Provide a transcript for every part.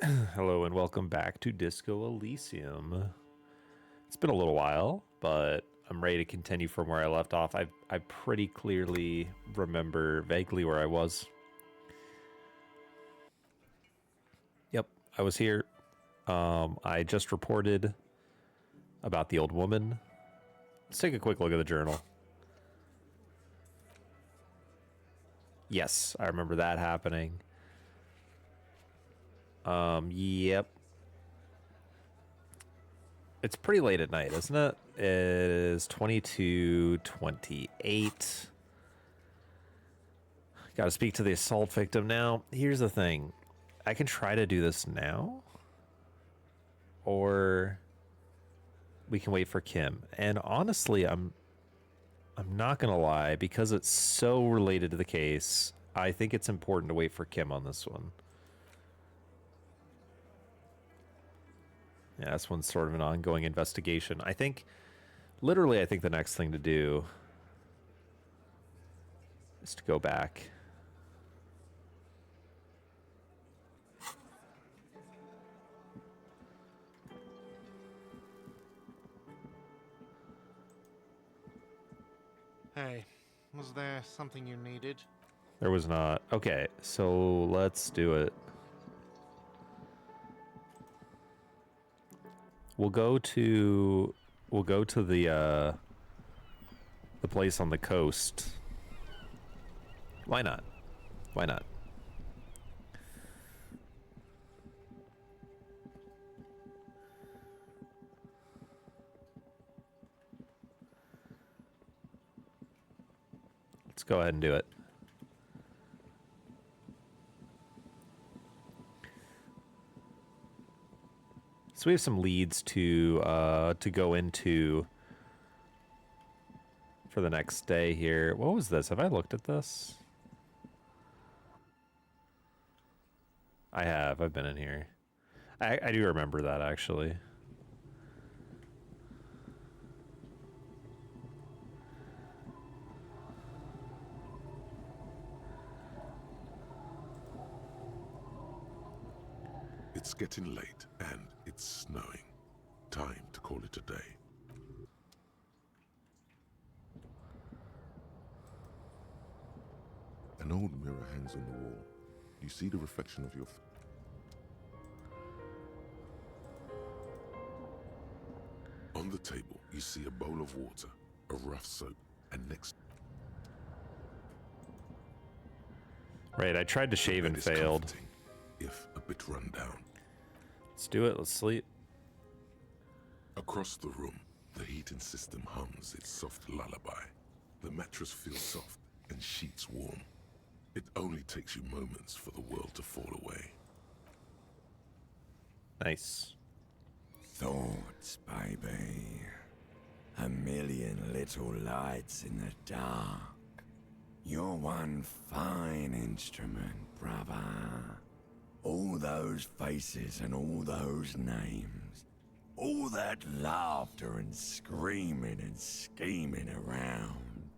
Hello and welcome back to Disco Elysium. It's been a little while, but I'm ready to continue from where I left off. I pretty clearly remember vaguely where I was. Yep, I was here. I just reported about the old woman. Let's take a quick look at the journal. Yes, I remember that happening. Yep. It's pretty late at night, isn't it? It is 22:28. Got to speak to the assault victim now. Here's the thing. I can try to do this now, or we can wait for Kim. And honestly, I'm not going to lie, because it's so related to the case, I think it's important to wait for Kim on this one. Yeah, this one's sort of an ongoing investigation. I think the next thing to do is to go back. Hey, was there something you needed? There was not. Okay, so let's do it. We'll go to the place on the coast. Why not? Why not? Let's go ahead and do it. So we have some leads to go into for the next day here. What was this? Have I looked at this? I have. I've been in here. I do remember that, actually. It's getting late and it's snowing. Time to call it a day. An old mirror hangs on the wall. You see the reflection of your... On the table, you see a bowl of water, a rough soap, and next... Right, I tried to shave and failed. If a bit run down. Let's do it. Let's sleep. Across the room, the heating system hums its soft lullaby. The mattress feels soft and sheets warm. It only takes you moments for the world to fall away. Nice. Thoughts, baby. A million little lights in the dark. You're one fine instrument, brother. All those faces and all those names. All that laughter and screaming and scheming around.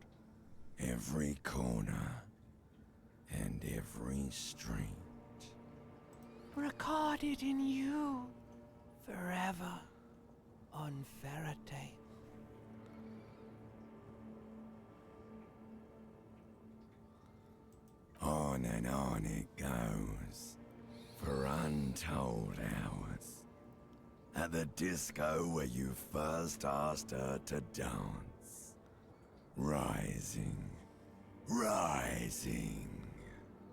Every corner and every street. Recorded in you forever on Faraday. On and on it goes, for untold hours. At the disco where you first asked her to dance. Rising, rising,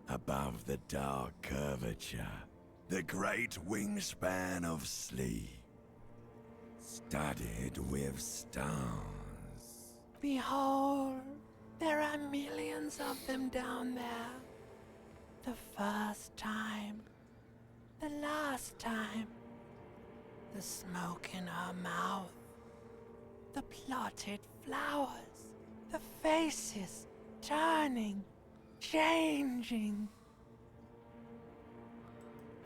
above the dark curvature, the great wingspan of sleep, studded with stars. Behold, there are millions of them down there. The first time, the last time, the smoke in her mouth, the plotted flowers, the faces turning, changing.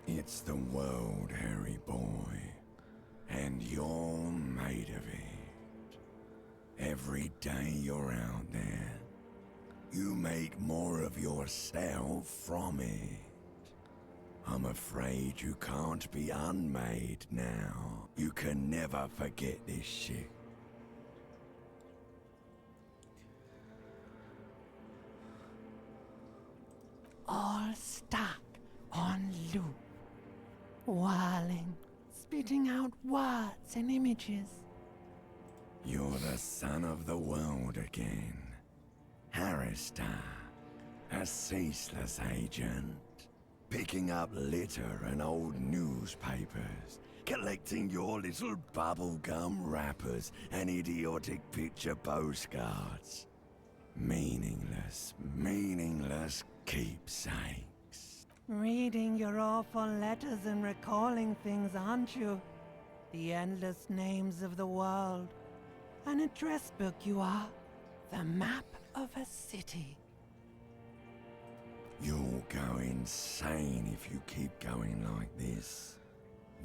It's the world, Harry boy, and you're made of it. Every day you're out there, you make more of yourself from it. I'm afraid you can't be unmade now. You can never forget this shit. All stuck on loop. Whirling, spitting out words and images. You're the son of the world again. Harrister, a ceaseless agent. Picking up litter and old newspapers. Collecting your little bubblegum wrappers and idiotic picture postcards. Meaningless, meaningless keepsakes. Reading your awful letters and recalling things, aren't you? The endless names of the world. An address book you are. The map of a city. You'll go insane if you keep going like this.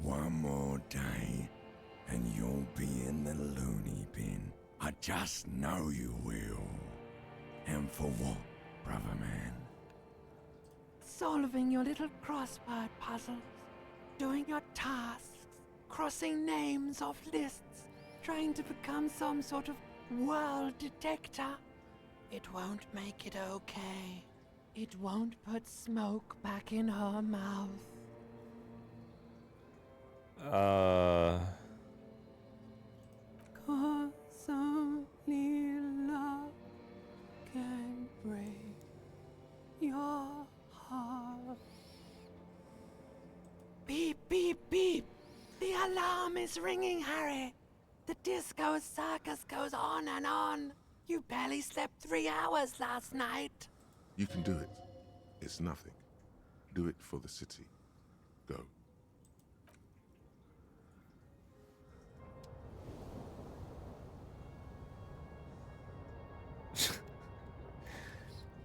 One more day, and you'll be in the loony bin. I just know you will. And for what, brother man? Solving your little crossword puzzles. Doing your tasks. Crossing names off lists. Trying to become some sort of world detector. It won't make it okay. It won't put smoke back in her mouth. Cause only love can break your heart. Beep, beep, beep. The alarm is ringing, Harry. The disco circus goes on and on. You barely slept 3 hours last night. You can do it. It's nothing. Do it for the city. Go.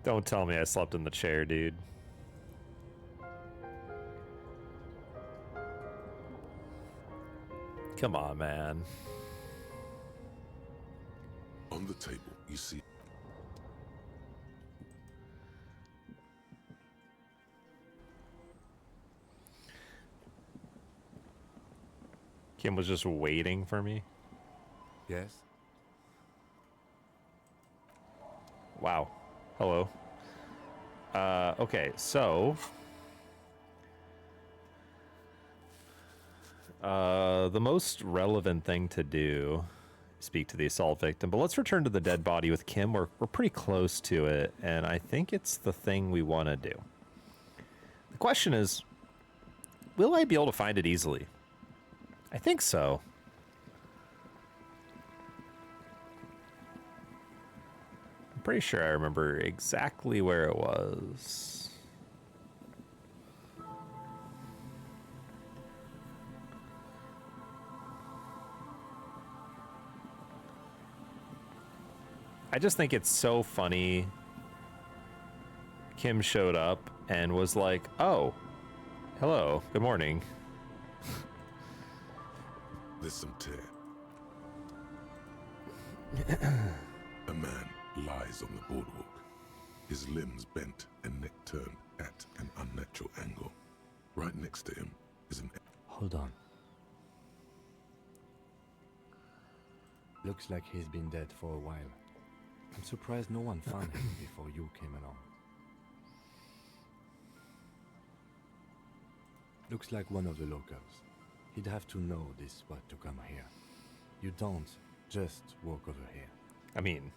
Don't tell me I slept in the chair, dude. Come on, man. On the table, you see... Kim was just waiting for me. Yes? Wow. Hello. Okay, so... the most relevant thing to do, speak to the assault victim, but let's return to the dead body with Kim. We're pretty close to it, and I think it's the thing we want to do. The question is, will I be able to find it easily? I think so. I'm pretty sure I remember exactly where it was. I just think it's so funny. Kim showed up and was like, "Oh, hello, good morning." There's some tear. A man lies on the boardwalk, his limbs bent and neck turned at an unnatural angle. Right next to him is an... Hold on. Looks like he's been dead for a while. I'm surprised no one found him before you came along. Looks like one of the locals. He'd have to know this spot to come here. You don't just walk over here. I mean,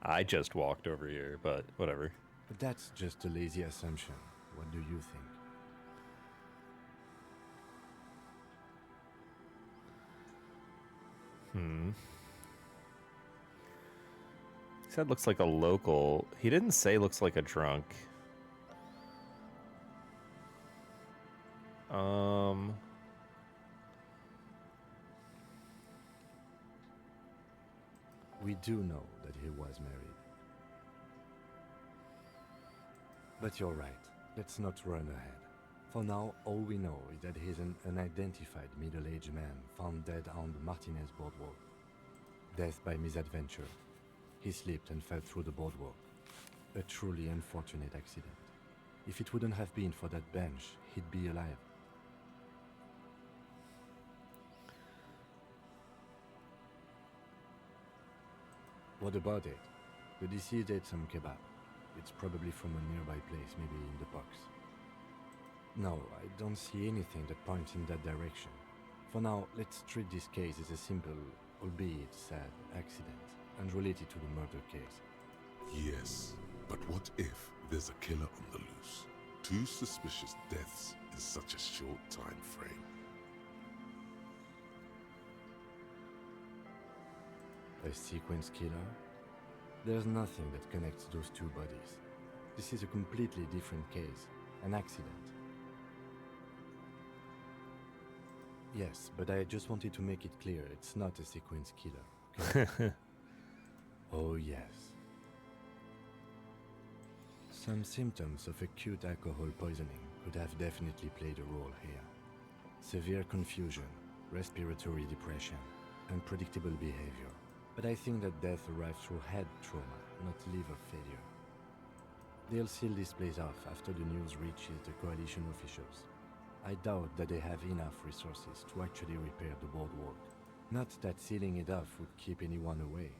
I just walked over here, but whatever. But that's just a lazy assumption. What do you think? He said looks like a local. He didn't say looks like a drunk. We do know that he was married. But you're right. Let's not run ahead. For now, all we know is that he's an unidentified middle-aged man found dead on the Martinez boardwalk. Death by misadventure. He slipped and fell through the boardwalk. A truly unfortunate accident. If it wouldn't have been for that bench, he'd be alive. What about it? The deceased ate some kebab. It's probably from a nearby place, maybe in the box. No, I don't see anything that points in that direction. For now, let's treat this case as a simple, albeit sad, accident, unrelated to the murder case. Yes, but what if there's a killer on the loose? 2 suspicious deaths in such a short time frame. A sequence killer? There's nothing that connects those 2 bodies. This is a completely different case, an accident. Yes, but I just wanted to make it clear it's not a sequence killer. Okay? Oh yes. Some symptoms of acute alcohol poisoning could have definitely played a role here. Severe confusion, respiratory depression, unpredictable behavior. But I think that death arrived through head trauma, not liver failure. They'll seal this place off after the news reaches the coalition officials. I doubt that they have enough resources to actually repair the boardwalk. Not that sealing it off would keep anyone away.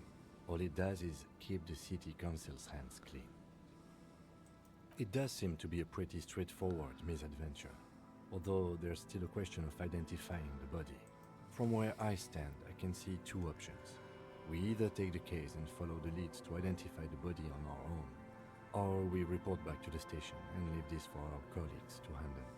All it does is keep the city council's hands clean. It does seem to be a pretty straightforward misadventure, although there's still a question of identifying the body. From where I stand, I can see 2 options. We either take the case and follow the leads to identify the body on our own, or we report back to the station and leave this for our colleagues to handle.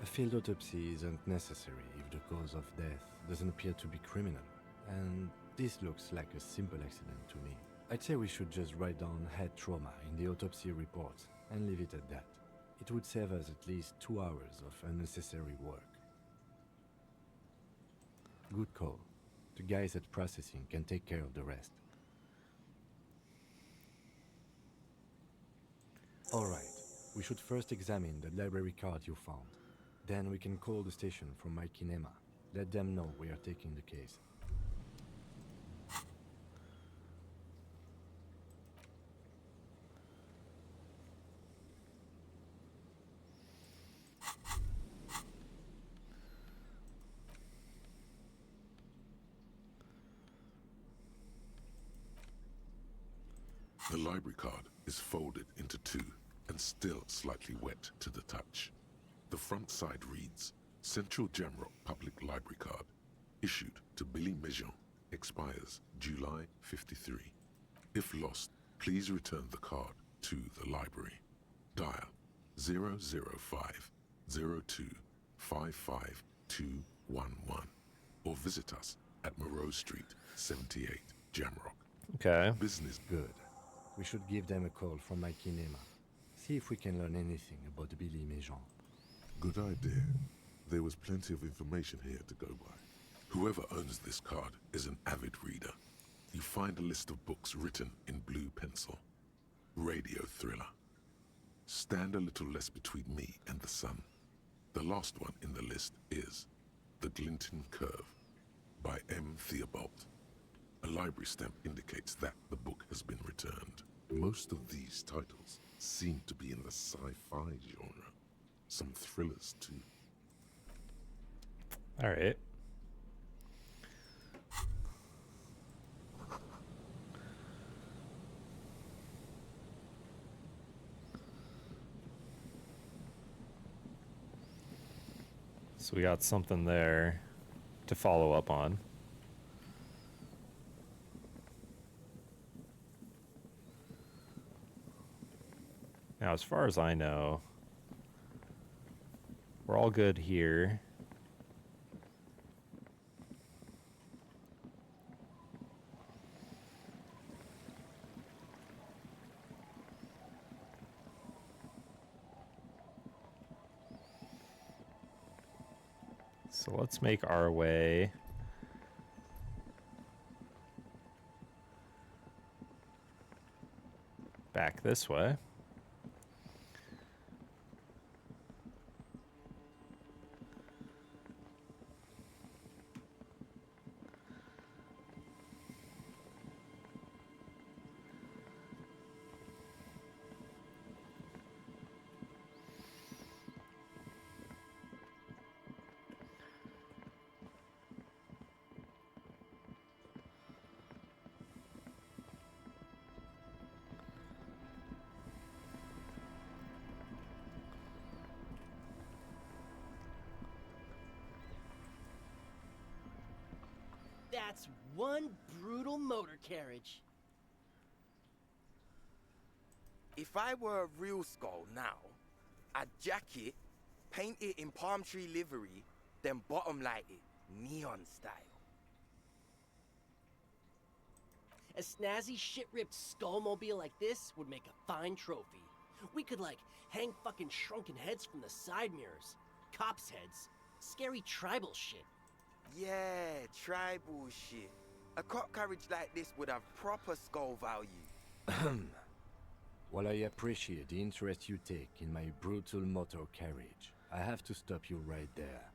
A field autopsy isn't necessary if the cause of death doesn't appear to be criminal, and this looks like a simple accident to me. I'd say we should just write down head trauma in the autopsy report and leave it at that. It would save us at least 2 hours of unnecessary work. Good call. The guys at processing can take care of the rest. Alright, we should first examine the library card you found. Then we can call the station from my kinema. Let them know we are taking the case. The library card is folded into 2 and still slightly wet to the touch. The front side reads, Central Jamrock Public Library Card, issued to Billy Mejean, expires July 53. If lost, please return the card to the library. Dial 005 02 55211 or visit us at Moreau Street, 78, Jamrock. Okay. Business. Good. We should give them a call from my kinema. See if we can learn anything about Billy Mejean. Good idea. There was plenty of information here to go by. Whoever owns this card is an avid reader. You find a list of books written in blue pencil. Radio thriller. Stand a little less between me and the sun. The last one in the list is The Glinton Curve by M. Theobald. A library stamp indicates that the book has been returned. Most of these titles seem to be in the sci-fi genre. Some thrillers too. All right. So we got something there to follow up on. Now, as far as I know, we're all good here. So let's make our way back this way. one brutal motor carriage. If I were a real skull now, I'd jack it, paint it in palm tree livery, then bottom light it, neon style. A snazzy shit-ripped skullmobile like this would make a fine trophy. We could, like, hang fucking shrunken heads from the side mirrors. Cops' heads. Scary tribal shit. Yeah, tribal shit. A cop carriage like this would have proper skull value. While I appreciate the interest you take in my brutal motor carriage, I have to stop you right there.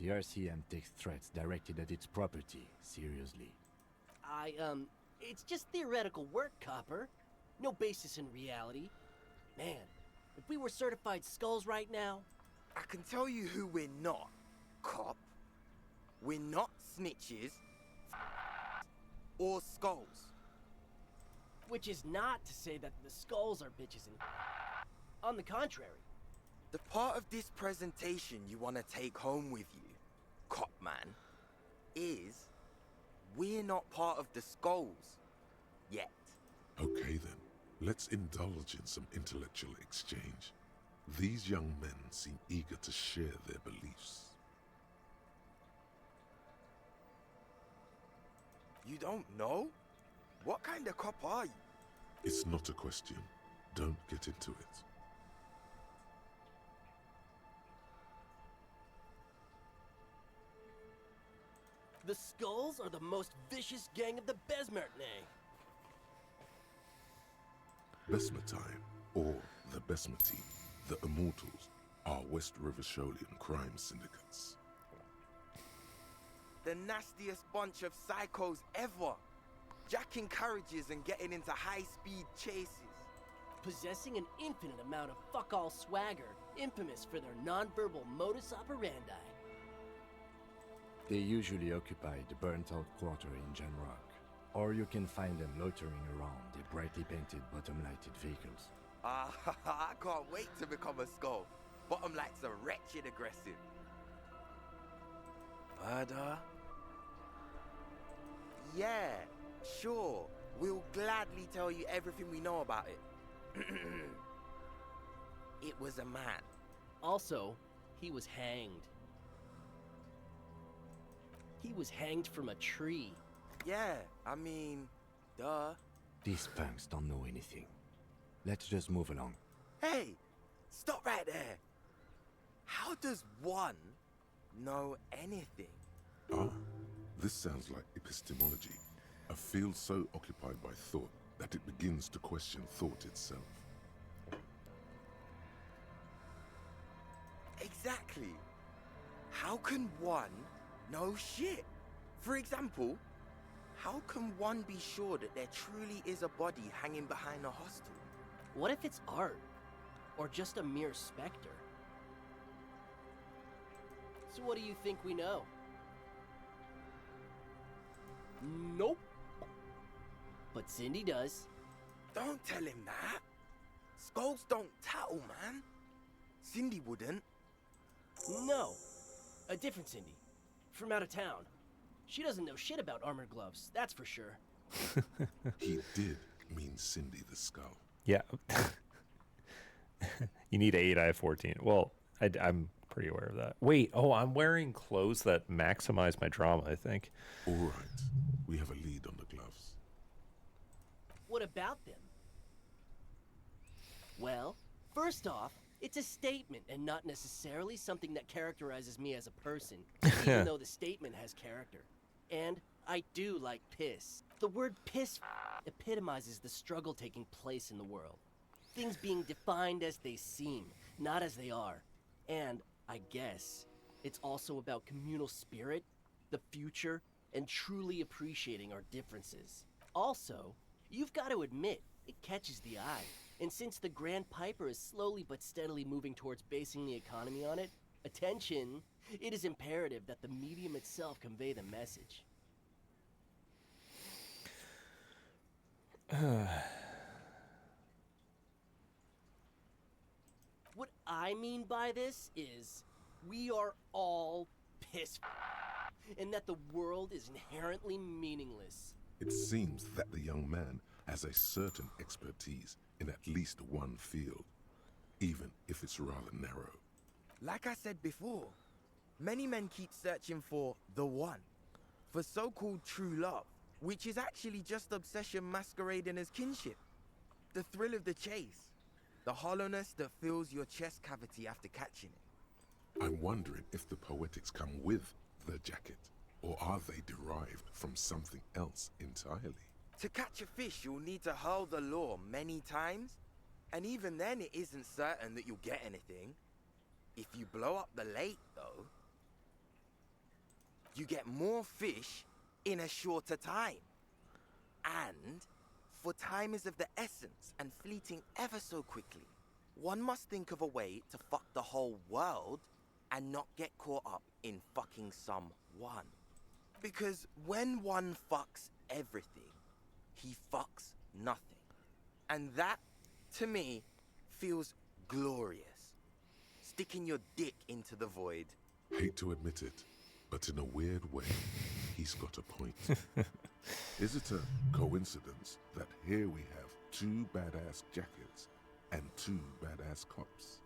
The RCM takes threats directed at its property seriously. It's just theoretical work, Copper. No basis in reality. Man, if we were certified skulls right now... I can tell you who we're not, cop. We're not snitches or skulls. Which is not to say that the skulls are bitches and... On the contrary. The part of this presentation you want to take home with you, cop man, is we're not part of the skulls yet. Okay then, let's indulge in some intellectual exchange. These young men seem eager to share their beliefs. You don't know? What kind of cop are you? It's not a question. Don't get into it. The Skulls are the most vicious gang of the Besmertnay. Besma time, or the Besma team, the Immortals, are West Rivisholian crime syndicates. The nastiest bunch of psychos ever. Jacking carriages and getting into high-speed chases. Possessing an infinite amount of fuck-all swagger, infamous for their non-verbal modus operandi. They usually occupy the burnt-out quarter in Genrock, or you can find them loitering around the brightly painted bottom-lighted vehicles. I can't wait to become a skull. Bottom lights are wretched aggressive. Murder? Yeah, sure. We'll gladly tell you everything we know about it. It was a man. Also, he was hanged. He was hanged from a tree. Yeah, I mean, duh. These punks don't know anything. Let's just move along. Hey, stop right there. How does one know anything? Ah, this sounds like epistemology. A field so occupied by thought that it begins to question thought itself. Exactly. How can one know shit? For example, how can one be sure that there truly is a body hanging behind a hostel? What if it's art? Or just a mere specter? So what do you think we know? Nope. But Cindy does. Don't tell him that. Skulls don't tattle, man. Cindy wouldn't. No. A different Cindy. From out of town. She doesn't know shit about armored gloves, that's for sure. He did mean Cindy the Skull. Yeah. You need 8 I 14. Well, I'm pretty aware of that. Wait, I'm wearing clothes that maximize my drama, I think. All right, we have a lead on the gloves. What about them? Well, first off, it's a statement and not necessarily something that characterizes me as a person, even though the statement has character. And I do like piss. The word piss epitomizes the struggle taking place in the world. Things being defined as they seem, not as they are. And, I guess, it's also about communal spirit, the future, and truly appreciating our differences. Also, you've got to admit, it catches the eye. And since the Grand Piper is slowly but steadily moving towards basing the economy on it, attention, it is imperative that the medium itself convey the message. What I mean by this is, we are all pissed. and that the world is inherently meaningless. It seems that the young man has a certain expertise in at least one field, even if it's rather narrow. Like I said before, many men keep searching for the one, for so-called true love, which is actually just obsession masquerading as kinship. The thrill of the chase, the hollowness that fills your chest cavity after catching it. I'm wondering if the poetics come with the jacket, or are they derived from something else entirely? To catch a fish, you'll need to hurl the lure many times, and even then it isn't certain that you'll get anything. If you blow up the lake, though, you get more fish in a shorter time. And, for time is of the essence and fleeting ever so quickly, one must think of a way to fuck the whole world and not get caught up in fucking some one. Because when one fucks everything, he fucks nothing. And that, to me, feels glorious. Sticking your dick into the void. Hate to admit it, but in a weird way, he's got a point. Is it a coincidence that here we have two badass jackets and two badass cops?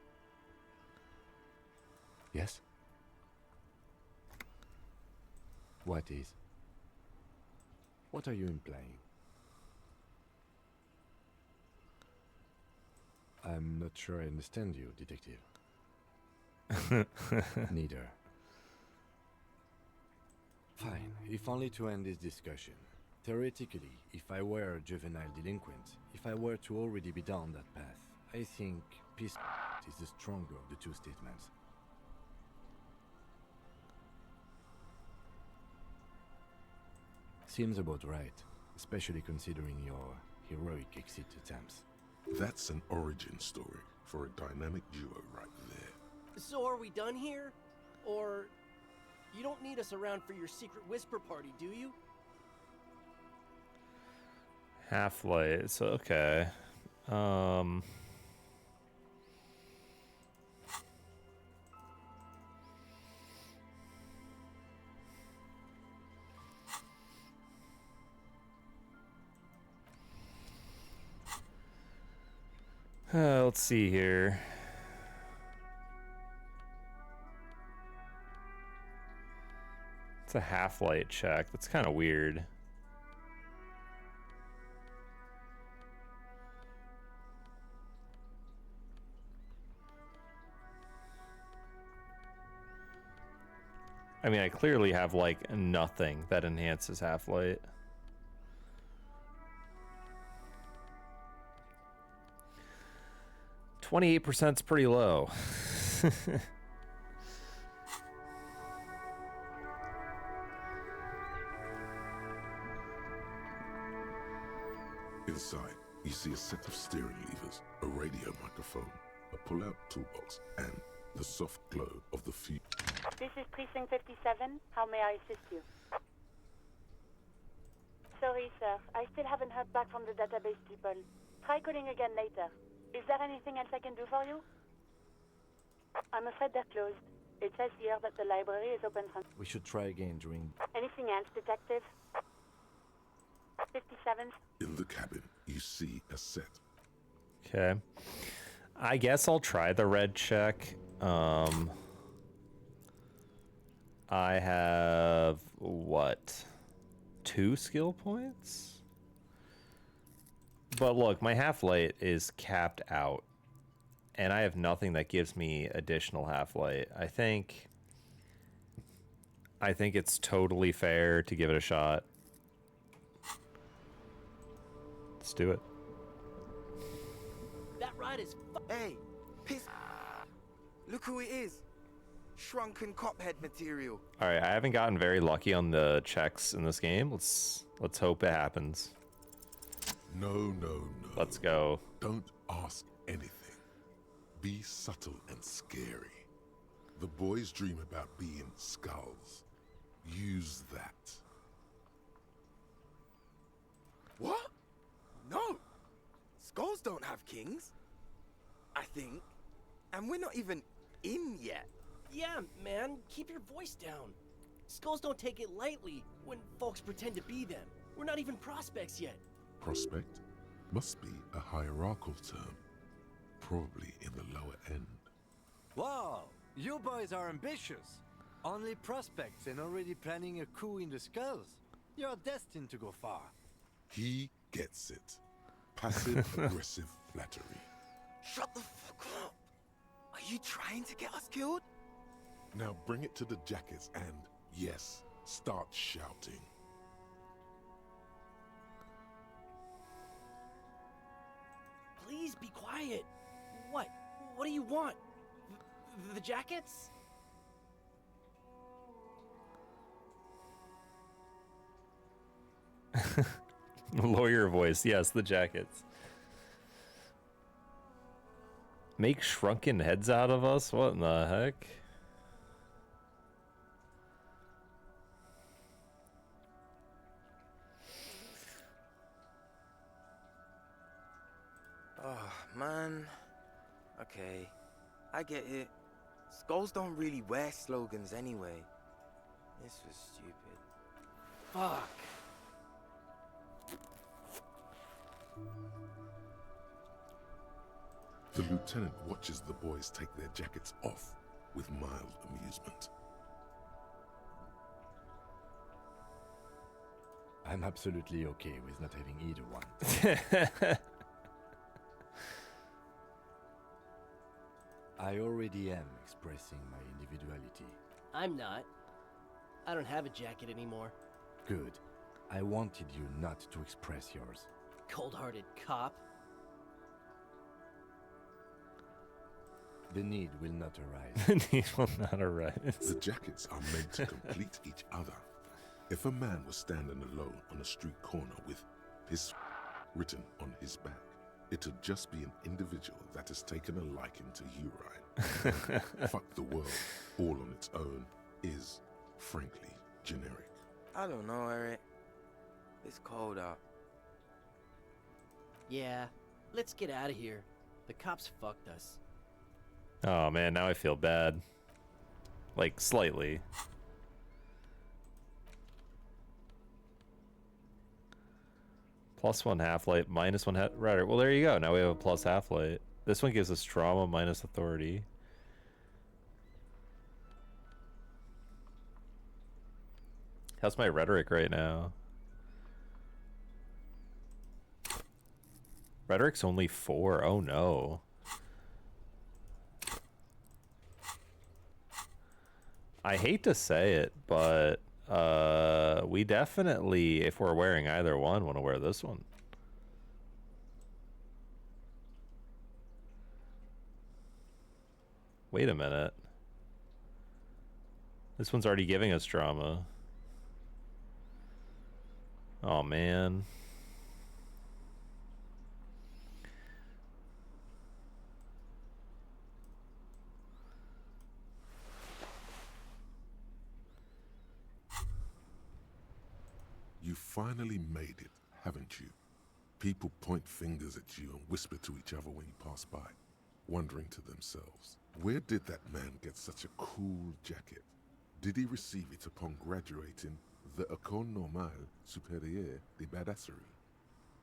Yes? What is? What are you implying? I'm not sure I understand you, detective. Neither. Fine, if only to end this discussion. Theoretically, if I were a juvenile delinquent, if I were to already be down that path, I think peace is the stronger of the two statements. Seems about right, especially considering your heroic exit attempts. That's an origin story for a dynamic duo right there. So are we done here? Or you don't need us around for your secret whisper party, do you? Half-Light, so okay. Let's see here. It's a half-light check. That's kind of weird. I mean, I clearly have, like, nothing that enhances half-light. %'s pretty low. Inside, you see a set of steering levers, a radio microphone, a pull-out toolbox, and the soft glow of the fuse. This is Precinct 57. How may I assist you? Sorry, sir. I still haven't heard back from the database people. Try calling again later. Is there anything else I can do for you? I'm afraid they're closed. It says here that the library is open from... We should try again during... Anything else, detective? 57th? In the cabin, you see a set. Okay. I guess I'll try the red check. I have, what, 2 skill points? But look, my half-light is capped out, and I have nothing that gives me additional half-light. I think it's totally fair to give it a shot. Let's do it. That ride is Hey, piss. Look who it is. Shrunken cophead material. All right, I haven't gotten very lucky on the checks in this game. Let's hope it happens. No. Let's go. Don't ask anything. Be subtle and scary. The boys dream about being skulls. Use that. What? No. Skulls don't have kings. I think. And we're not even in yet. Yeah, man, keep your voice down. Skulls don't take it lightly when folks pretend to be them. We're not even prospects yet. Prospect must be a hierarchical term, probably in the lower end. Wow, you boys are ambitious. Only prospects and already planning a coup in the skulls. You're destined to go far. He gets it. Passive-aggressive flattery. Shut the fuck up! Are you trying to get us killed? Now bring it to the jackets and, yes, start shouting. Please be quiet. What? What do you want? The jackets? Lawyer voice, yes, the jackets. Make shrunken heads out of us? What in the heck? Oh, man. Okay, I get it. Skulls don't really wear slogans anyway. This was stupid. Fuck. The lieutenant watches the boys take their jackets off with mild amusement. I'm absolutely okay with not having either one. I already am expressing my individuality. I'm not. I don't have a jacket anymore. Good. I wanted you not to express yours. Cold-hearted cop. The need will not arise. These will not arise. The jackets are meant to complete each other. If a man was standing alone on a street corner with his written on his back, it'd just be an individual that has taken a liking to you, right? Fuck the world, all on its own, is, frankly, generic. I don't know, Eric. It's cold out. Yeah, let's get out of here. The cops fucked us. Oh man, now I feel bad. Like, slightly. Plus 1 half-light, minus 1 right. Well, there you go. Now we have a plus half-light. This one gives us trauma minus authority. How's my rhetoric right now? Rhetoric's only 4. Oh no. I hate to say it, but we definitely, if we're wearing either one, want to wear this one. Wait a minute. This one's already giving us trauma. Oh man. You finally made it, haven't you? People point fingers at you and whisper to each other when you pass by, wondering to themselves, where did that man get such a cool jacket? Did he receive it upon graduating the École Normale Supérieure de Badasserie?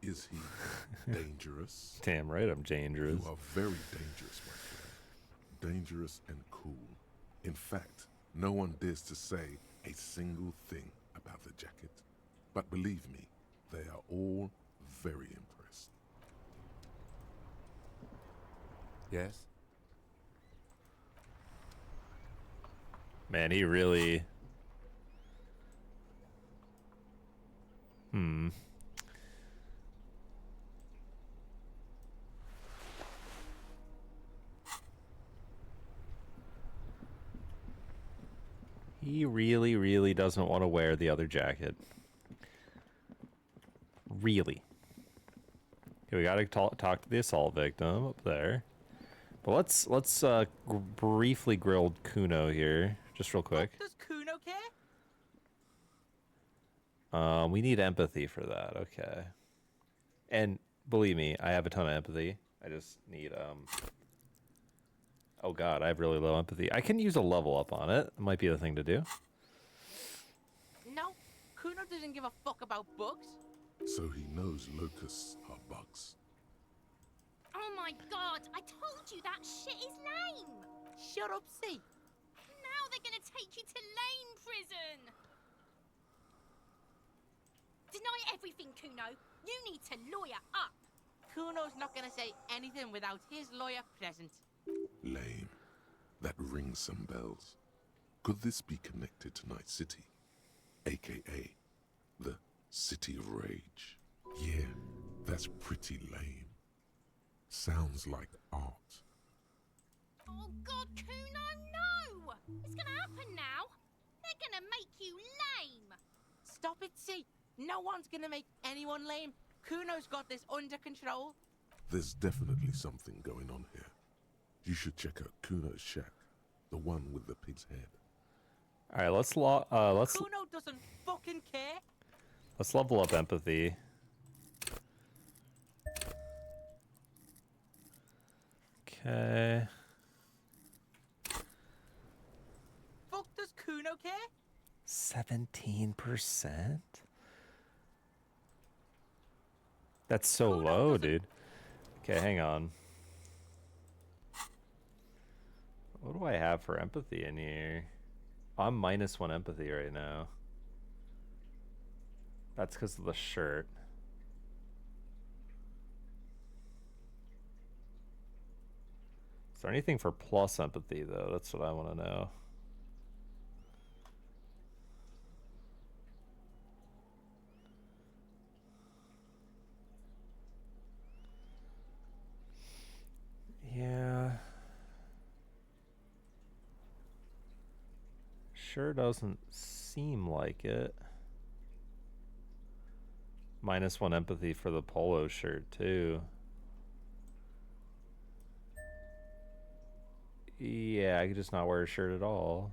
Is he dangerous? Damn right I'm dangerous. You are very dangerous, my friend. Dangerous and cool. In fact, no one dares to say a single thing about the jacket. But believe me, they are all very impressed. Yes? Man, he really... He really, really doesn't want to wear the other jacket. Really. Okay, we gotta talk to the assault victim up there. But let's briefly grill Kuno here, just real quick. Does Kuno care? We need empathy for that. Okay. And believe me, I have a ton of empathy. I just need oh god, I have really low empathy. I can use a level up on it. Might be the thing to do. Kuno doesn't give a fuck about bugs. So he knows locusts are bugs. Oh my god, I told you that shit is lame! Shut up, see. Now they're gonna take you to lame prison! Deny everything, Kuno. You need to lawyer up. Kuno's not gonna say anything without his lawyer present. Lame. That rings some bells. Could this be connected to Night City? AKA the City of Rage. Yeah, that's pretty lame. Sounds like art. Oh god, Kuno, no! It's gonna happen now. They're gonna make you lame. Stop it, see. No one's gonna make anyone lame. Kuno's got this under control. There's definitely something going on here. You should check out Kuno's shack, the one with the pig's head. All right, let's Kuno doesn't fucking care. let's level up empathy. Okay. Fuck does Kuno care? 17%? That's so Kuno low, doesn't- dude. Okay, hang on. What do I have for empathy in here? I'm -1 empathy right now. That's because of the shirt. Is there anything for plus empathy, though? That's what I want to know. Yeah. Sure doesn't seem like it. -1 empathy for the polo shirt, too. Yeah, I could just not wear a shirt at all.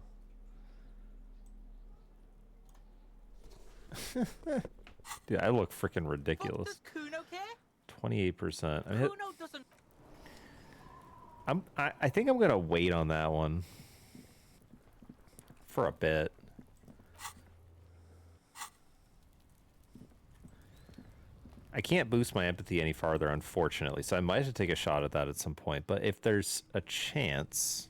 Dude, I look freaking ridiculous. Fuck does Kuno care? 28%. Kuno doesn't. I think I'm gonna wait on that one for a bit. I can't boost my empathy any farther, unfortunately, so I might have to take a shot at that at some point. But if there's a chance,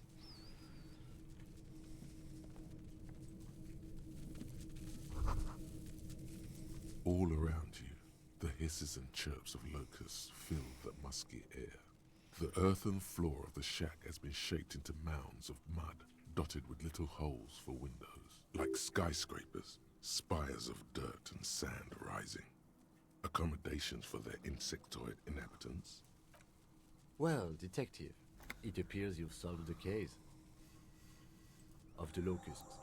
All around you, the hisses and chirps of locusts fill the musky air. The earthen floor of the shack has been shaped into mounds of mud, dotted with little holes for windows, like skyscrapers, spires of dirt and sand rising. Accommodations for their insectoid inhabitants. Well, detective, it appears you've solved the case of the locusts.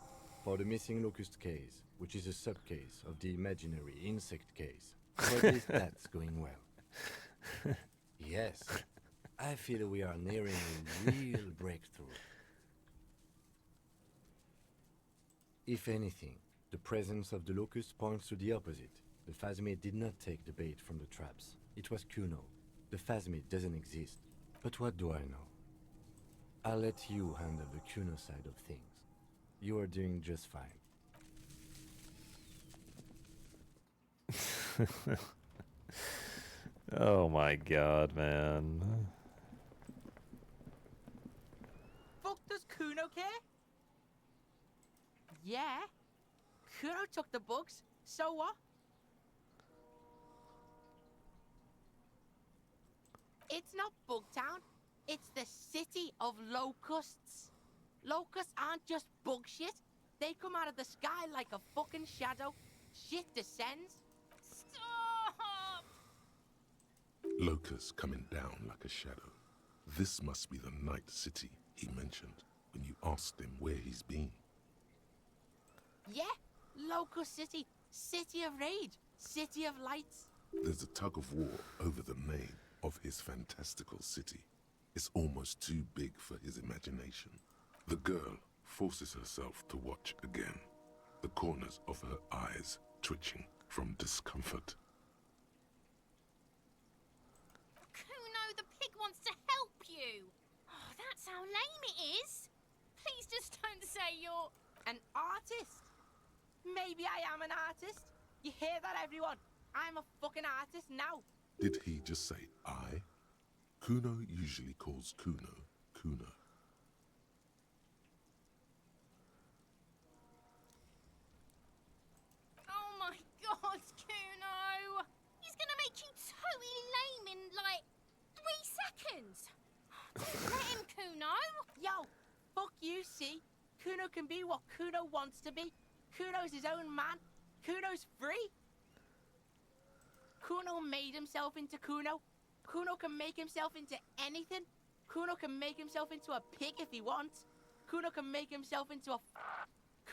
For the missing locust case, which is a sub-case of the imaginary insect case. So at least that's going well. Yes, I feel we are nearing a real breakthrough. If anything, the presence of the locust points to the opposite. The Phasmid did not take the bait from the traps. It was Kuno. The Phasmid doesn't exist. But what do I know? I'll let you handle the Kuno side of things. You are doing just fine. oh my god, man. Fuck does Kuno care? Yeah. Kuno took the books. So what? It's not Bugtown. It's the city of locusts. Locusts aren't just bug shit. They come out of the sky like a fucking shadow. Shit descends. Stop! Locusts coming down like a shadow. This must be the Night City he mentioned when you asked him where he's been. Yeah, Locust City. City of Rage. City of Lights. There's a tug of war over the name of his fantastical city. It's almost too big for his imagination. The girl forces herself to watch again, the corners of her eyes twitching from discomfort. Kuno, the pig wants to help you. Oh, that's how lame it is. Please just don't say you're... An artist. Maybe I am an artist. You hear that, everyone? I'm a fucking artist now. Did he just say I? Kuno usually calls Kuno, Kuno. Oh my god, Kuno! He's gonna make you totally lame in, like, 3 seconds! Just let him, Kuno! Yo, fuck you, see? Kuno can be what Kuno wants to be. Kuno's his own man. Kuno's free. Kuno made himself into Kuno. Kuno can make himself into anything. Kuno can make himself into a pig if he wants. Kuno can make himself into a...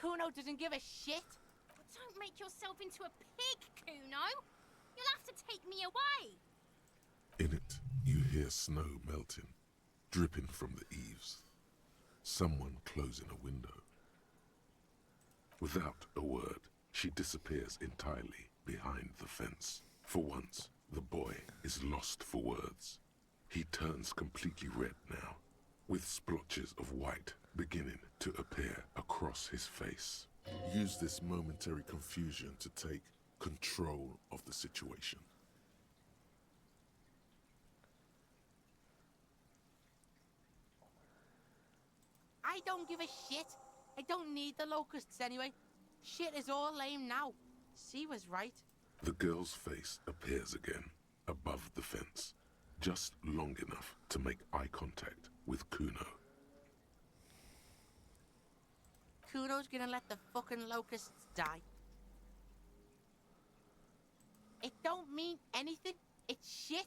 Kuno doesn't give a shit. Don't make yourself into a pig, Kuno! You'll have to take me away! In it, you hear snow melting, dripping from the eaves. Someone closing a window. Without a word, she disappears entirely behind the fence. For once, the boy is lost for words. He turns completely red now, with splotches of white beginning to appear across his face. Use this momentary confusion to take control of the situation. I don't give a shit. I don't need the locusts anyway. Shit is all lame now. C was right. The girl's face appears again, above the fence, just long enough to make eye contact with Kuno. Kuno's gonna let the fucking locusts die. It don't mean anything. It's shit.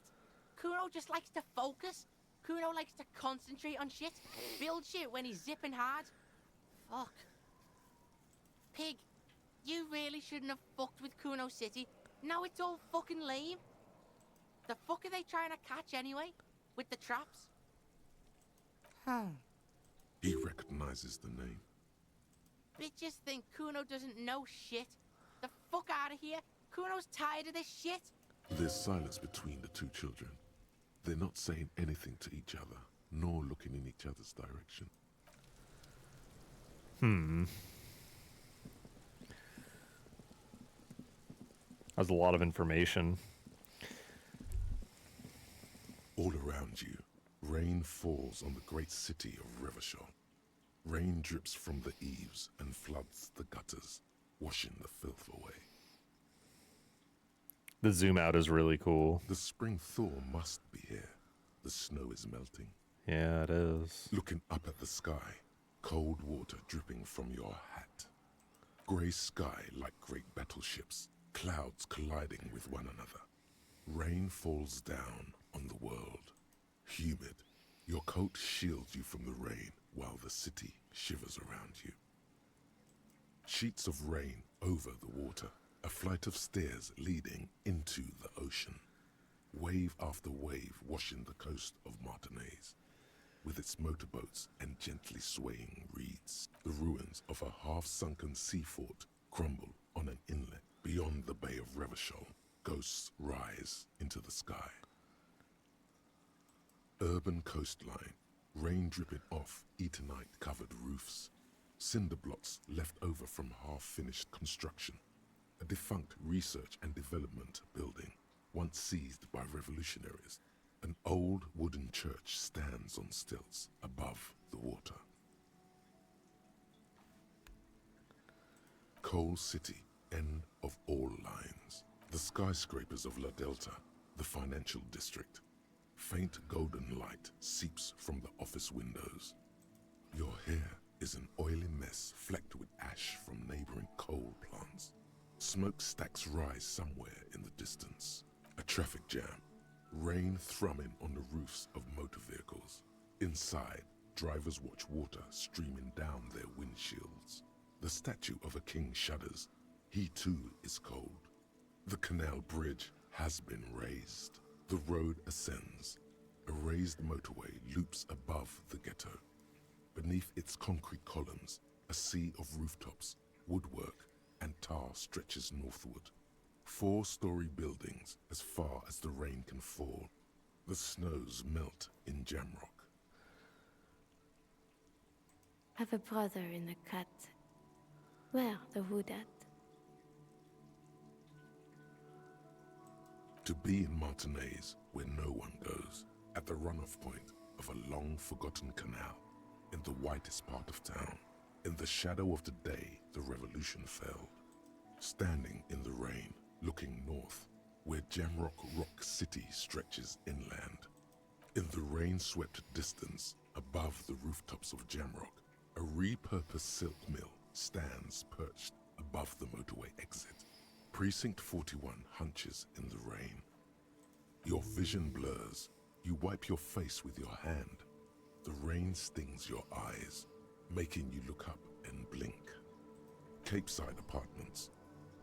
Kuno just likes to focus. Kuno likes to concentrate on shit. Build shit when he's zipping hard. Fuck. Pig, you really shouldn't have fucked with Kuno City. Now it's all fucking lame. The fuck are they trying to catch anyway? With the traps? He recognizes the name. Bitches think Kuno doesn't know shit. The fuck out of here. Kuno's tired of this shit. There's silence between the two children. They're not saying anything to each other, nor looking in each other's direction. That's a lot of information. All around you, rain falls on the great city of Revachol. Rain drips from the eaves and floods the gutters, washing the filth away. The zoom out is really cool. The spring thaw must be here. The snow is melting. Yeah, it is. Looking up at the sky, cold water dripping from your hat. Grey sky like great battleships, clouds colliding with one another. Rain falls down on the world. Humid, your coat shields you from the rain while the city shivers around you. Sheets of rain over the water, a flight of stairs leading into the ocean. Wave after wave washing the coast of Martinez, with its motorboats and gently swaying reeds. The ruins of a half-sunken sea fort crumble on an inlet beyond the Bay of Revachol. Ghosts rise into the sky. Urban coastline, rain dripping off Eternite-covered roofs. Cinder blocks left over from half-finished construction. A defunct research and development building, once seized by revolutionaries. An old wooden church stands on stilts above the water. Coal City, end of all lines. The skyscrapers of La Delta, the financial district. Faint golden light seeps from the office windows. Your hair is an oily mess flecked with ash from neighboring coal plants. Smokestacks rise somewhere in the distance. A traffic jam. Rain thrumming on the roofs of motor vehicles. Inside, drivers watch water streaming down their windshields. The statue of a king shudders. He too is cold. The canal bridge has been raised. The road ascends. A raised motorway loops above the ghetto. Beneath its concrete columns, a sea of rooftops, woodwork, and tar stretches northward. 4-story buildings as far as the rain can fall. The snows melt in Jamrock. Have a brother in the cut. Where the wood at? To be in Martinaise, where no one goes, at the runoff point of a long-forgotten canal, in the whitest part of town, in the shadow of the day the revolution fell. Standing in the rain, looking north, where Jamrock Rock City stretches inland. In the rain-swept distance, above the rooftops of Jamrock, a repurposed silk mill stands perched above the motorway exit. Precinct 41 hunches in the rain. Your vision blurs. You wipe your face with your hand. The rain stings your eyes, making you look up and blink. Capeside apartments.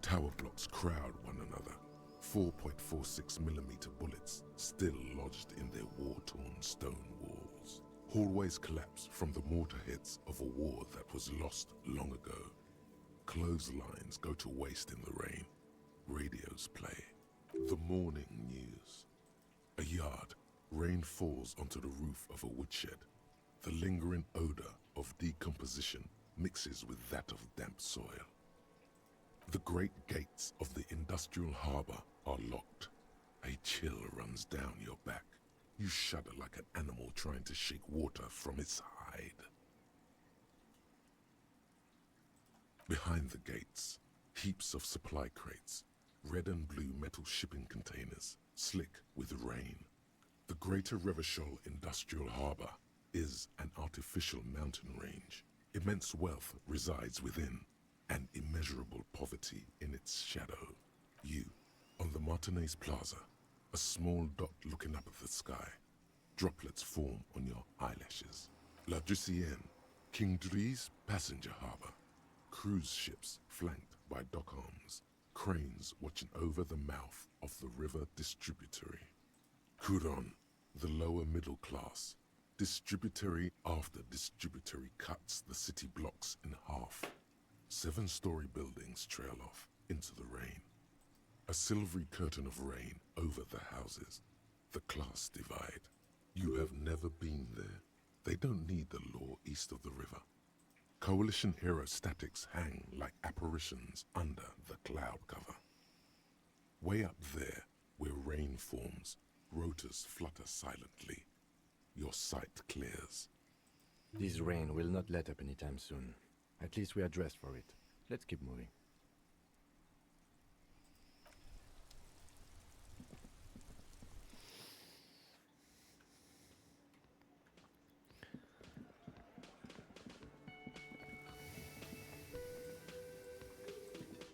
Tower blocks crowd one another. 4.46mm bullets still lodged in their war-torn stone walls. Hallways collapse from the mortar hits of a war that was lost long ago. Clotheslines go to waste in the rain. Radios play. The morning news. A yard. Rain falls onto the roof of a woodshed. The lingering odor of decomposition mixes with that of damp soil. The great gates of the industrial harbor are locked. A chill runs down your back. You shudder like an animal trying to shake water from its hide. Behind the gates, heaps of supply crates, red and blue metal shipping containers, slick with rain. The Greater Revachol Industrial Harbor is an artificial mountain range. Immense wealth resides within, and immeasurable poverty in its shadow. You, on the Martinaise Plaza, a small dot looking up at the sky. Droplets form on your eyelashes. La Drusienne, King Dries passenger harbor. Cruise ships flanked by dock arms. Cranes watching over the mouth of the river distributary. Couronne, the lower middle class. Distributary after distributary cuts the city blocks in half. 7-story buildings trail off into the rain. A silvery curtain of rain over the houses. The class divide. You have never been there. They don't need the law east of the river. Coalition aerostatics hang like apparitions under the cloud cover. Way up there, where rain forms, rotors flutter silently. Your sight clears. This rain will not let up anytime soon. At least we are dressed for it. Let's keep moving.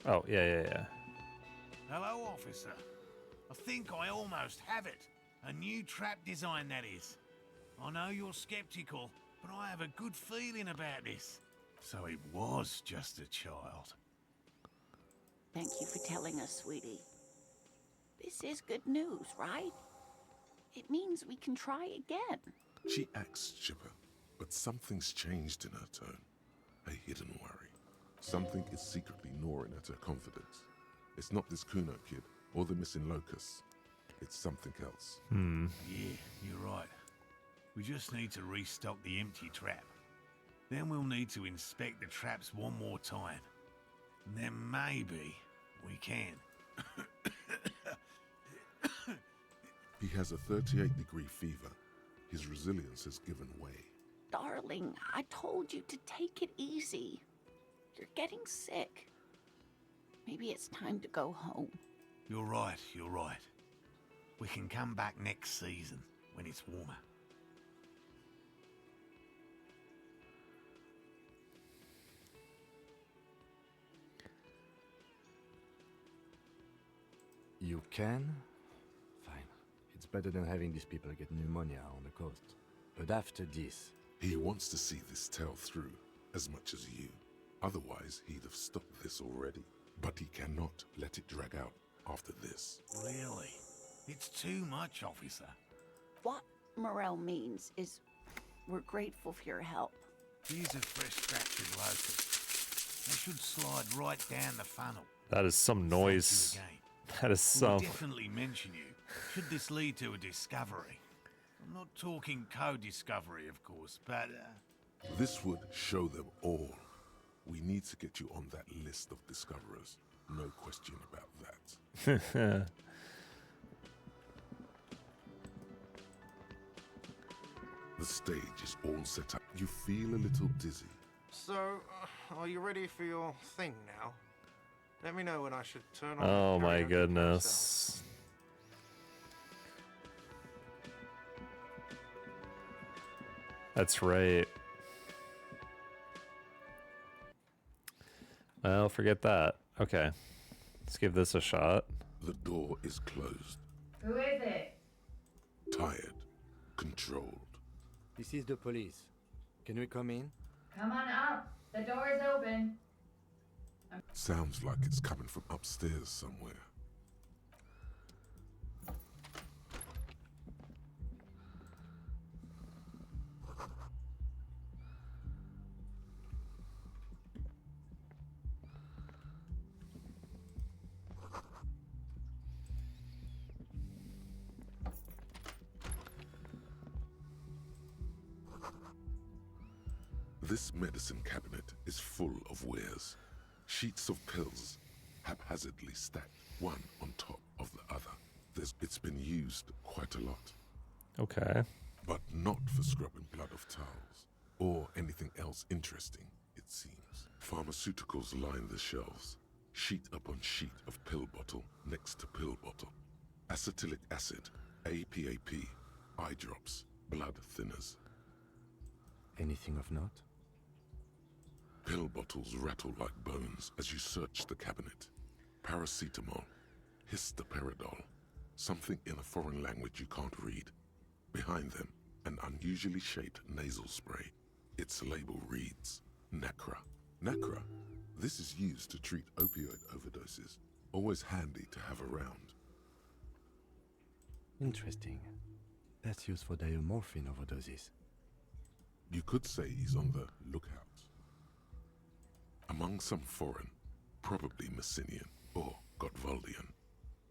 Oh, yeah. Hello, officer. I think I almost have it. A new trap design, that is. I know you're skeptical, but I have a good feeling about this. So it was just a child. Thank you for telling us, sweetie. This is good news, right? It means we can try again. She acts chipper, but something's changed in her tone. A hidden worry. Something is secretly gnawing at her confidence. It's not this Kuno kid or the missing locusts. It's something else. Yeah, you're right. We just need to restock the empty trap. Then we'll need to inspect the traps one more time. And then maybe we can. He has a 38-degree fever. His resilience has given way. Darling, I told you to take it easy. You're getting sick. Maybe it's time to go home. You're right. We can come back next season when it's warmer. You can? Fine. It's better than having these people get pneumonia on the coast. But after this... He wants to see this tale through as much as you. Otherwise, he'd have stopped this already. But he cannot let it drag out after this. Really? It's too much, officer. What Morel means is we're grateful for your help. Here's a fresh scratch of locust. They should slide right down the funnel. That is some noise. Thank you again. That is some... We'll definitely mention you, should this lead to a discovery. I'm not talking co-discovery, of course, but... This would show them all. We need to get you on that list of discoverers. No question about that. The stage is all set up. You feel a little dizzy. So, are you ready for your thing now? Let me know when I should turn on Oh the my karaoke goodness. That's right. Well, forget that. Okay. Let's give this a shot. The door is closed. Who is it? Tired. Controlled. This is the police. Can we come in? Come on up. The door is open. Sounds like it's coming from upstairs somewhere. This medicine cabinet is full of wares. Sheets of pills, haphazardly stacked, one on top of the other. It's been used quite a lot. Okay. But not for scrubbing blood off towels, or anything else interesting, it seems. Pharmaceuticals line the shelves, sheet upon sheet of pill bottle next to pill bottle. Acetylic acid, APAP, eye drops, blood thinners. Anything of note? Pill bottles rattle like bones as you search the cabinet. Paracetamol, histoperidol, something in a foreign language you can't read. Behind them, an unusually shaped nasal spray. Its label reads, Nacra. Nacra, this is used to treat opioid overdoses. Always handy to have around. Interesting. That's used for diamorphine overdoses. You could say he's on the lookout. Among some foreign, probably Messinian or Gotwaldian,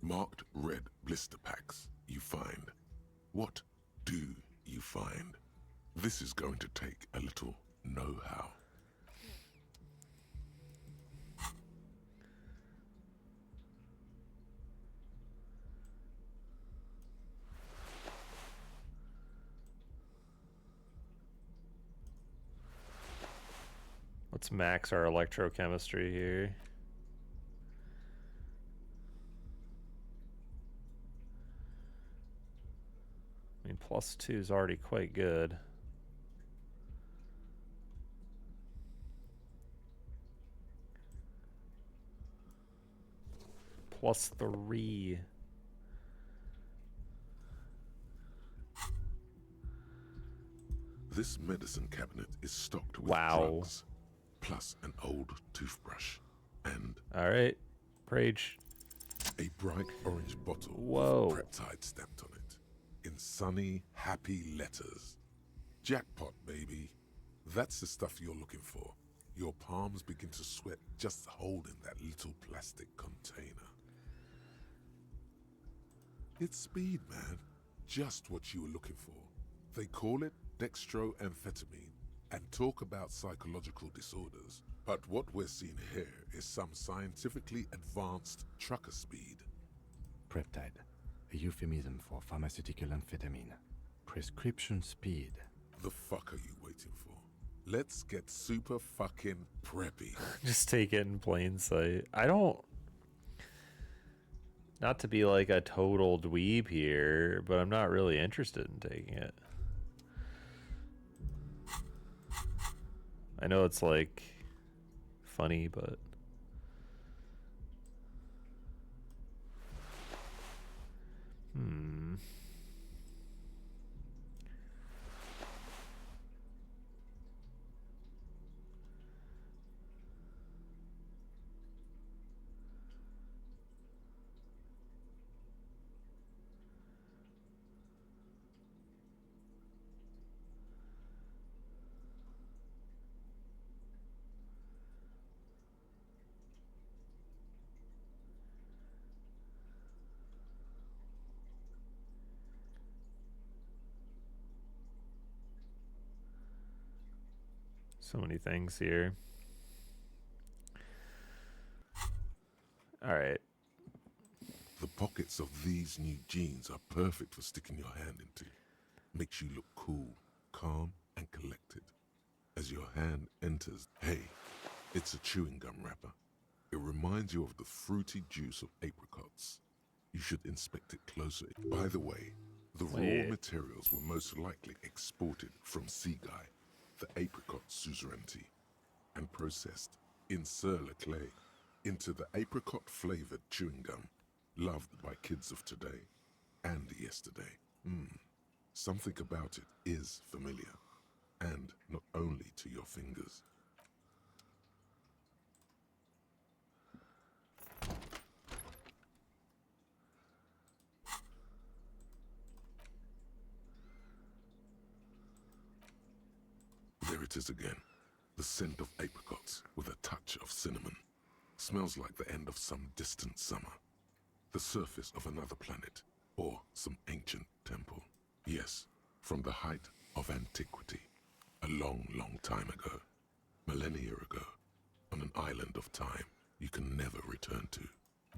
marked red blister packs you find. What do you find? This is going to take a little know-how. Let's max our electrochemistry here. I mean, +2 is already quite good. +3. This medicine cabinet is stocked with drugs, plus an old toothbrush, and... Alright, Prage. A bright orange bottle Whoa. with Preptide stamped on it, in sunny, happy letters. Jackpot, baby. That's the stuff you're looking for. Your palms begin to sweat just holding that little plastic container. It's speed, man. Just what you were looking for. They call it dextroamphetamine and talk about psychological disorders. But what we're seeing here is some scientifically advanced trucker speed. Preptide, a euphemism for pharmaceutical amphetamine. Prescription speed. The fuck are you waiting for? Let's get super fucking preppy. Just take it in plain sight. I don't... Not to be like a total dweeb here, but I'm not really interested in taking it. I know it's like funny, but so many things here. All right. The pockets of these new jeans are perfect for sticking your hand into. Makes you look cool, calm and collected. As your hand enters, hey, it's a chewing gum wrapper. It reminds you of the fruity juice of apricots. You should inspect it closer. By the way, the raw materials were most likely exported from Seaguy, the apricot suzerainty, and processed in sur-le-clay into the apricot-flavored chewing gum loved by kids of today and yesterday. Something about it is familiar, and not only to your fingers. There it is again, the scent of apricots with a touch of cinnamon. Smells like the end of some distant summer, the surface of another planet, or some ancient temple. Yes, from the height of antiquity, a long, long time ago, millennia ago, on an island of time you can never return to.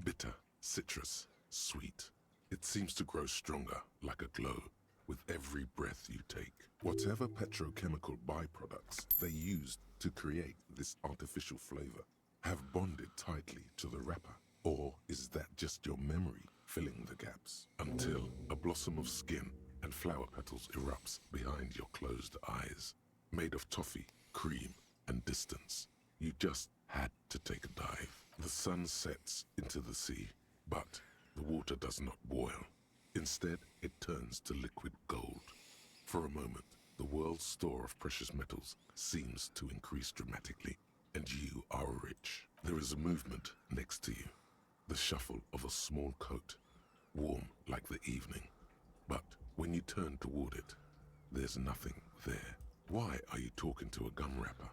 Bitter, citrus, sweet. It seems to grow stronger, like a glow, with every breath you take. Whatever petrochemical byproducts they used to create this artificial flavor have bonded tightly to the wrapper. Or is that just your memory filling the gaps? Until a blossom of skin and flower petals erupts behind your closed eyes, made of toffee, cream, and distance. You just had to take a dive. The sun sets into the sea, but the water does not boil. Instead, it turns to liquid gold. For a moment, the world's store of precious metals seems to increase dramatically, and you are rich. There is a movement next to you, the shuffle of a small coat, warm like the evening. But when you turn toward it, there's nothing there. Why are you talking to a gum wrapper?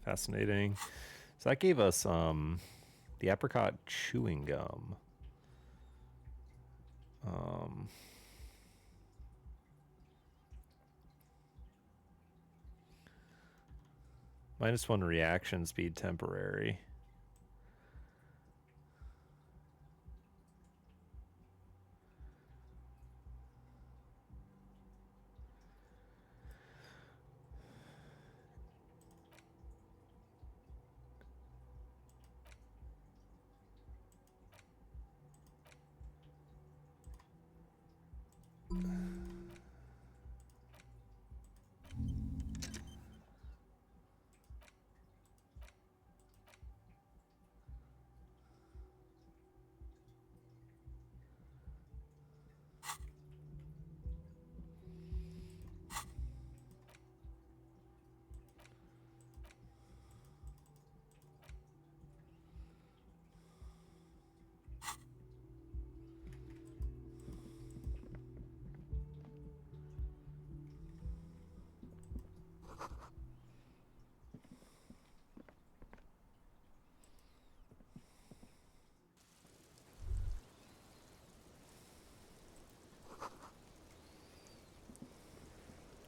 Fascinating. So that gave us the apricot chewing gum. -1 reaction speed temporary.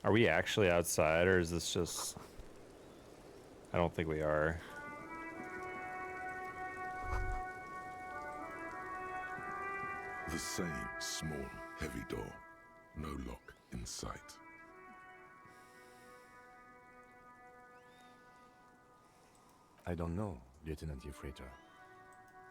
Are we actually outside, or is this just... I don't think we are. The same small, heavy door. No lock in sight. I don't know, Lieutenant Euphrator.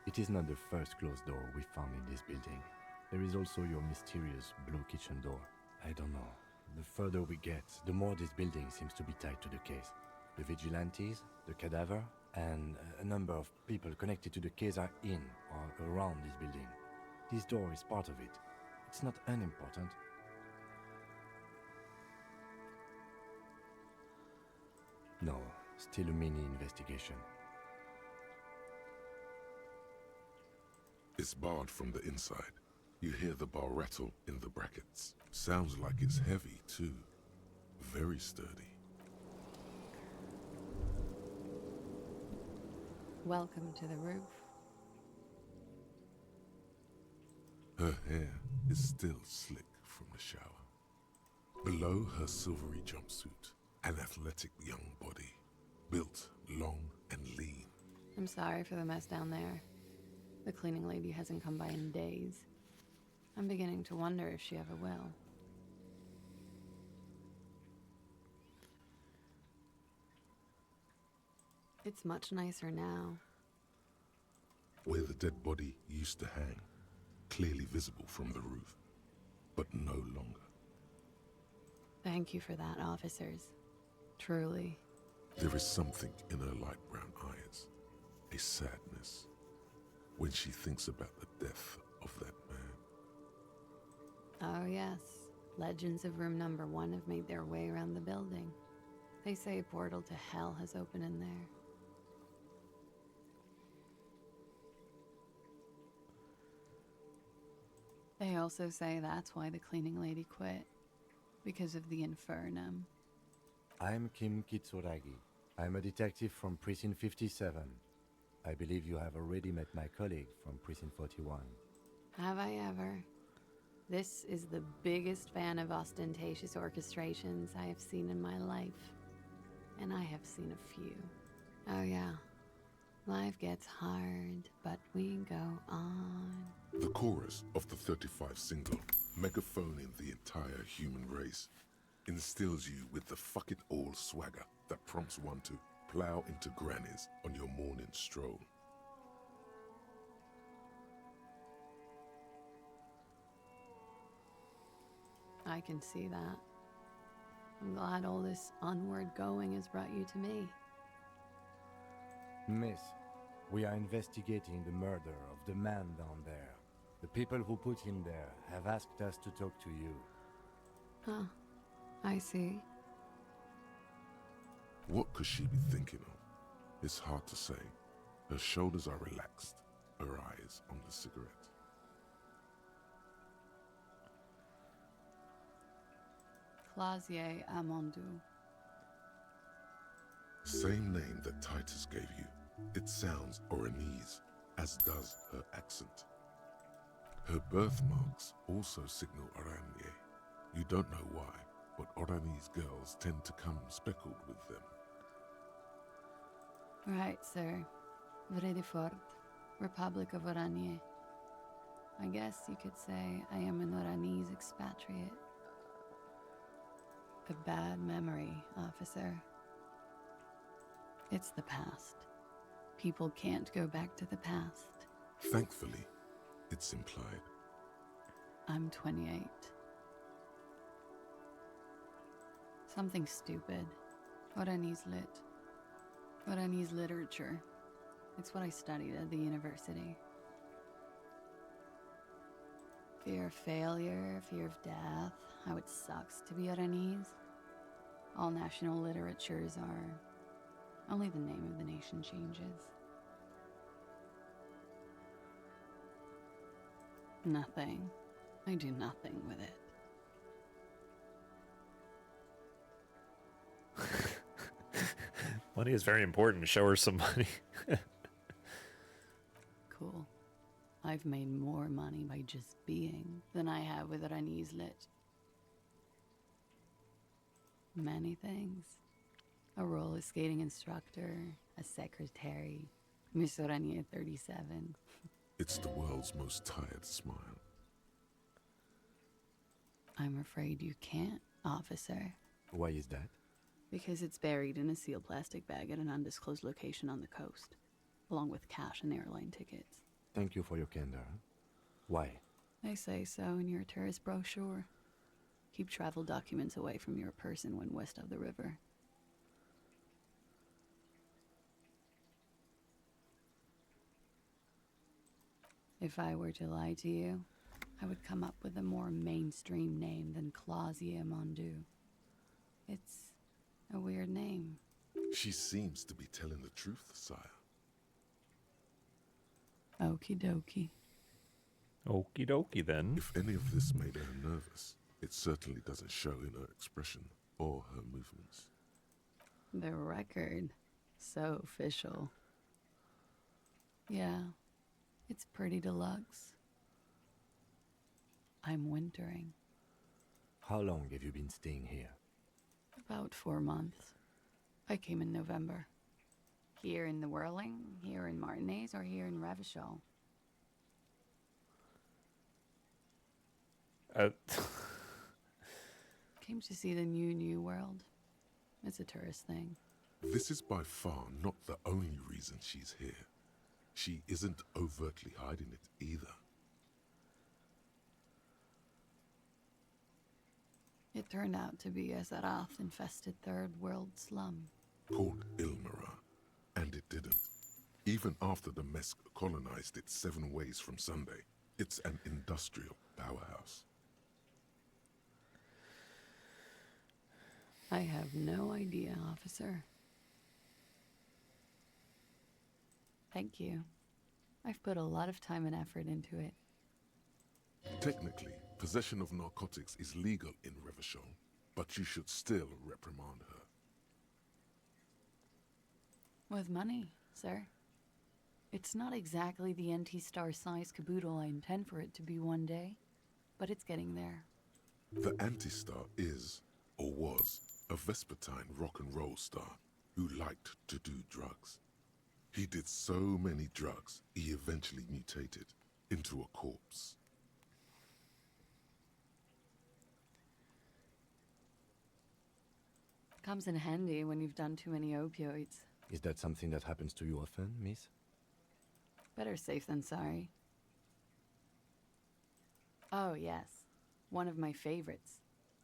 It is not the first closed door we found in this building. There is also your mysterious blue kitchen door. I don't know. The further we get, the more this building seems to be tied to the case. The vigilantes, the cadaver, and a number of people connected to the case are in or around this building. This door is part of it. It's not unimportant. No, still a mini investigation. It's barred from the inside. You hear the bar rattle in the brackets. Sounds like it's heavy, too. Very sturdy. Welcome to the roof. Her hair is still slick from the shower. Below her silvery jumpsuit, an athletic young body, built long and lean. I'm sorry for the mess down there. The cleaning lady hasn't come by in days. I'm beginning to wonder if she ever will. It's much nicer now. Where the dead body used to hang, clearly visible from the roof, but no longer. Thank you for that, officers. Truly. There is something in her light brown eyes, a sadness, when she thinks about the death of that man. Oh, yes. Legends of room number 1 have made their way around the building. They say a portal to hell has opened in there. They also say that's why the cleaning lady quit. Because of the infernum. I'm Kim Kitsuragi. I'm a detective from Precinct 57. I believe you have already met my colleague from Precinct 41. Have I ever? This is the biggest fan of ostentatious orchestrations I have seen in my life. And I have seen a few. Oh yeah. Life gets hard, but we go on. The chorus of the 35 single, megaphoning the entire human race, instills you with the fuck it all swagger that prompts one to plow into grannies on your morning stroll. I can see that. I'm glad all this onward going has brought you to me. Miss, we are investigating the murder of the man down there. The people who put him there have asked us to talk to you. Huh. I see. What could she be thinking of? It's hard to say. Her shoulders are relaxed, her eyes on the cigarette. Clausier Amandou. Same name that Titus gave you. It sounds Oranese, as does her accent. Her birthmarks also signal Oranje. You don't know why, but Oranese girls tend to come speckled with them. Right, sir. Vrai de Fort, Republic of Oranje. I guess you could say I am an Oranese expatriate. A bad memory, officer. It's the past. People can't go back to the past. Thankfully, it's implied. I'm 28. Something stupid. Oranese lit. Oranese literature. It's what I studied at the university. Fear of failure, fear of death, how it sucks to be Oranese. All national literatures are. Only the name of the nation changes. Nothing. I do nothing with it. Money is very important. Show her some money. Cool. I've made more money by just being than I have with Oranese lit. Many things. A roller skating instructor, a secretary, Miss Oranje 37. It's the world's most tired smile. I'm afraid you can't, officer. Why is that? Because it's buried in a sealed plastic bag at an undisclosed location on the coast, along with cash and airline tickets. Thank you for your candor. Why? They say so in your tourist brochure. Keep travel documents away from your person when west of the river. If I were to lie to you, I would come up with a more mainstream name than Clausier Mondu. It's a weird name. She seems to be telling the truth, sire. Okie dokie. Okie dokie then. If any of this made her nervous, it certainly doesn't show in her expression or her movements. The record. So official. Yeah, it's pretty deluxe. I'm wintering. How long have you been staying here? About 4 months. I came in November. Here in the Whirling, here in Martinez, or here in Revachol. Came to see the new world. It's a tourist thing. This is by far not the only reason she's here. She isn't overtly hiding it either. It turned out to be a Zarath-infested third world slum. Called Ilmara, and it didn't. Even after the Mesk colonized it 7 ways from Sunday, it's an industrial powerhouse. I have no idea, officer. Thank you. I've put a lot of time and effort into it. Technically, possession of narcotics is legal in Revachol, but you should still reprimand her. With money, sir. It's not exactly the anti-star size caboodle I intend for it to be one day, but it's getting there. The Anti-Star is, or was, a Vespertine rock and roll star who liked to do drugs. He did so many drugs, he eventually mutated into a corpse. Comes in handy when you've done too many opioids. Is that something that happens to you often, miss? Better safe than sorry. Oh, yes. One of my favorites.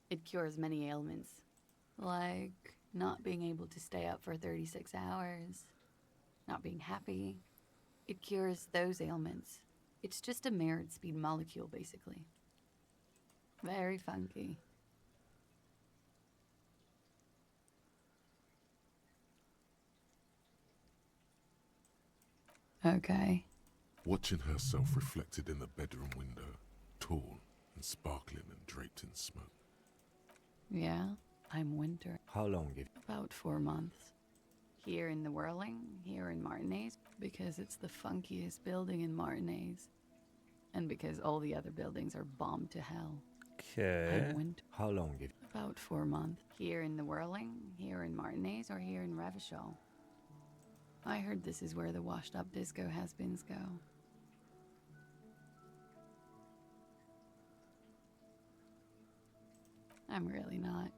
It cures many ailments. Like not being able to stay up for 36 hours, not being happy. It cures those ailments. It's just a merit speed molecule, basically. Very funky. Okay. Watching herself reflected in the bedroom window, tall and sparkling and draped in smoke. Yeah, I'm Winter. How long have About 4 months. Here in the Whirling, here in Martinez, because it's the funkiest building in Martinez. And because all the other buildings are bombed to hell. Okay. I'm Winter. How long have About 4 months. Here in the Whirling, here in Martinez, or here in Revachol. I heard this is where the washed-up disco has-beens go. I'm really not.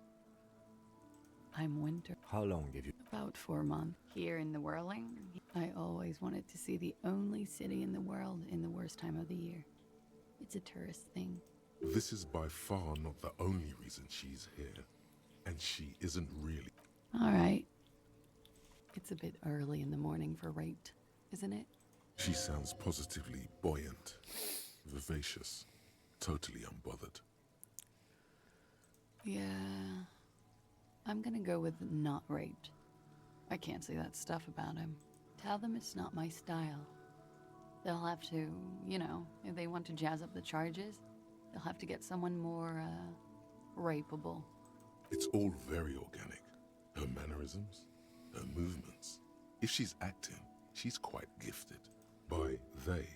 I'm Winter. How long have you About 4 months. Here in the Whirling, I always wanted to see the only city in the world in the worst time of the year. It's a tourist thing. This is by far not the only reason she's here, and she isn't really. All right. It's a bit early in the morning for rate, isn't it? She sounds positively buoyant, vivacious, totally unbothered. Yeah. I'm gonna go with not raped. I can't say that stuff about him. Tell them it's not my style. They'll have to, if they want to jazz up the charges, they'll have to get someone more, rapeable. It's all very organic. Her mannerisms, her movements. If she's acting, she's quite gifted. By they,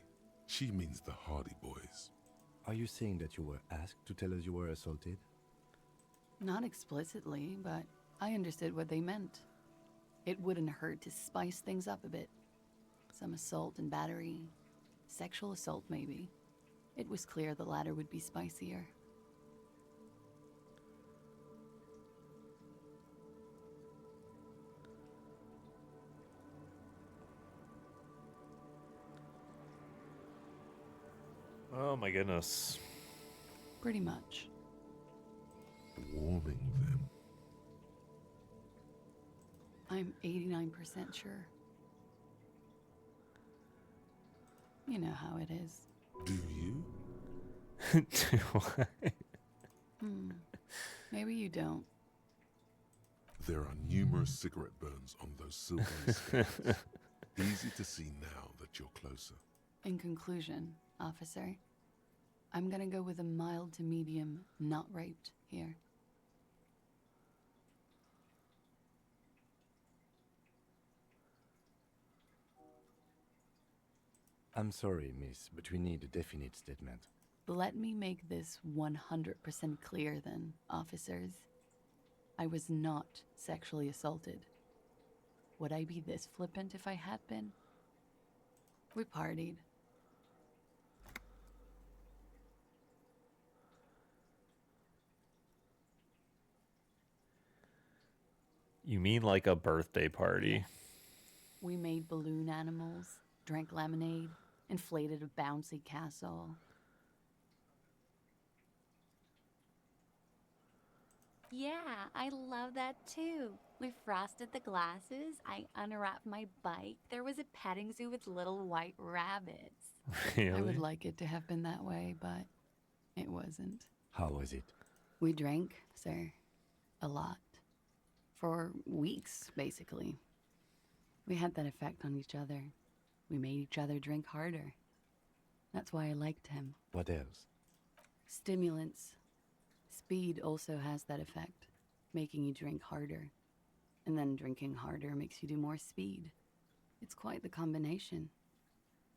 she means the Hardy Boys. Are you saying that you were asked to tell us you were assaulted? Not explicitly, but I understood what they meant. It wouldn't hurt to spice things up a bit. Some assault and battery. Sexual assault, maybe. It was clear the latter would be spicier. Oh my goodness. Pretty much. Warming them. I'm 89% sure. You know how it is. Do you? Do I? Maybe you don't. There are numerous cigarette burns on those silvery scales. Easy to see now that you're closer. In conclusion, officer, I'm gonna go with a mild to medium not raped here. I'm sorry, miss, but we need a definite statement. Let me make this 100% clear then, officers. I was not sexually assaulted. Would I be this flippant if I had been? We partied. You mean like a birthday party? We made balloon animals, drank lemonade, inflated a bouncy castle. Yeah, I love that too. We frosted the glasses, I unwrapped my bike. There was a petting zoo with little white rabbits. Really? I would like it to have been that way, but it wasn't. How was it? We drank, sir. A lot. For weeks, basically. We had that effect on each other. We made each other drink harder. That's why I liked him. What else? Stimulants. Speed also has that effect, making you drink harder. And then drinking harder makes you do more speed. It's quite the combination.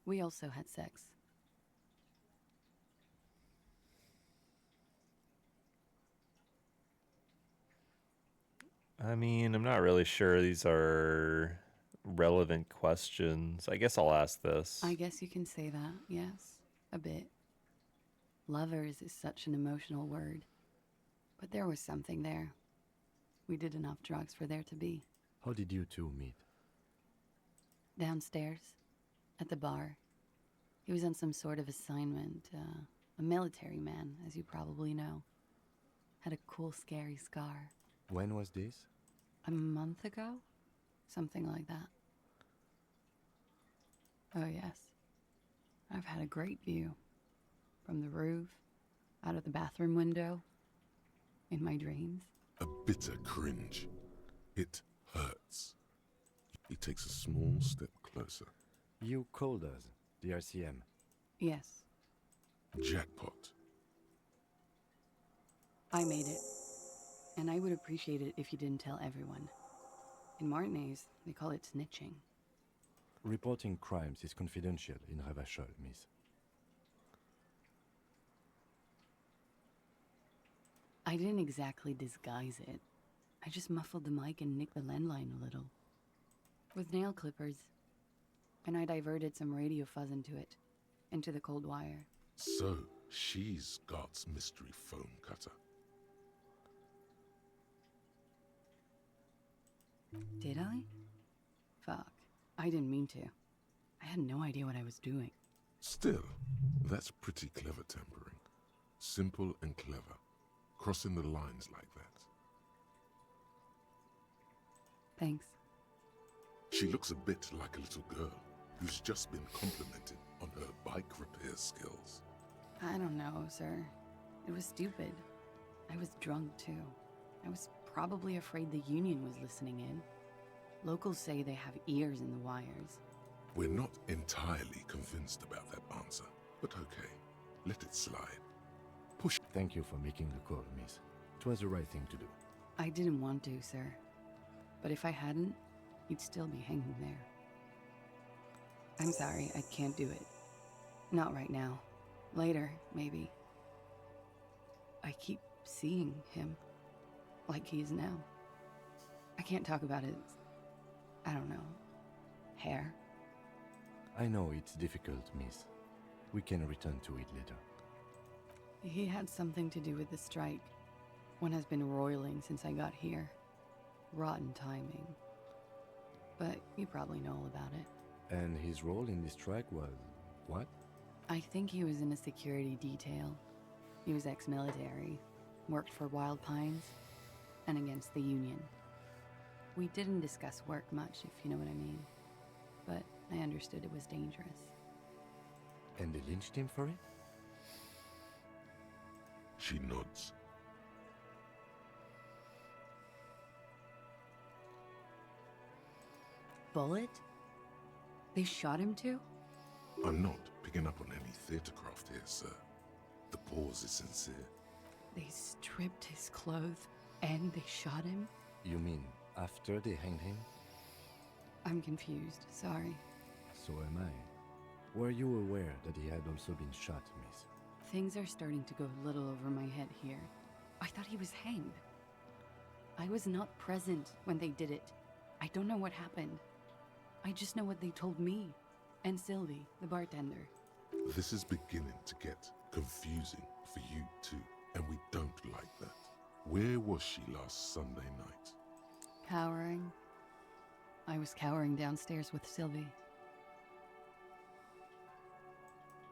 We also had sex. I mean, I'm not really sure these are relevant questions. I guess I'll ask this. I guess you can say that, yes. A bit. Lovers is such an emotional word. But there was something there. We did enough drugs for there to be. How did you two meet? Downstairs, at the bar. He was on some sort of assignment. A military man, as you probably know. Had a cool, scary scar. When was this? A month ago? Something like that. Oh, yes. I've had a great view. From the roof, out of the bathroom window, in my dreams. A bitter cringe. It hurts. He takes a small step closer. You called us, the RCM. Yes, Jackpot. I made it. And I would appreciate it if you didn't tell everyone. In Martinez, they call it snitching. Reporting crimes is confidential in Revachol, miss. I didn't exactly disguise it. I just muffled the mic and nicked the landline a little. With nail clippers. And I diverted some radio fuzz into it. Into the cold wire. So, she's God's mystery foam cutter. Did I? Fuck. I didn't mean to. I had no idea what I was doing. Still, that's pretty clever tampering. Simple and clever. Crossing the lines like that. Thanks. She looks a bit like a little girl who's just been complimented on her bike repair skills. I don't know, sir. It was stupid. I was drunk, too. I was probably afraid the union was listening in. Locals say they have ears in the wires. We're not entirely convinced about that answer, but okay. Let it slide. Push. Thank you for making the call, miss. It was the right thing to do. I didn't want to, sir. But if I hadn't, you'd still be hanging there. I'm sorry, I can't do it. Not right now. Later, maybe. I keep seeing him. Like he is now. I can't talk about his... I don't know. Hair. I know it's difficult, miss. We can return to it later. He had something to do with the strike. One has been roiling since I got here. Rotten timing. But you probably know all about it. And his role in this strike was what? I think he was in a security detail. He was ex-military, worked for Wild Pines, and against the Union. We didn't discuss work much, if you know what I mean. But I understood it was dangerous. And they lynched him for it? She nods. Bullet? They shot him too? I'm not picking up on any theatercraft here, sir. The pause is sincere. They stripped his clothes and they shot him? You mean after they hanged him? I'm confused, sorry. So am I. Were you aware that he had also been shot, miss? Things are starting to go a little over my head here. I thought he was hanged. I was not present when they did it. I don't know what happened. I just know what they told me. And Sylvie, the bartender. This is beginning to get confusing for you too, and we don't like that. Where was she last Sunday night? Cowering. I was cowering downstairs with Sylvie.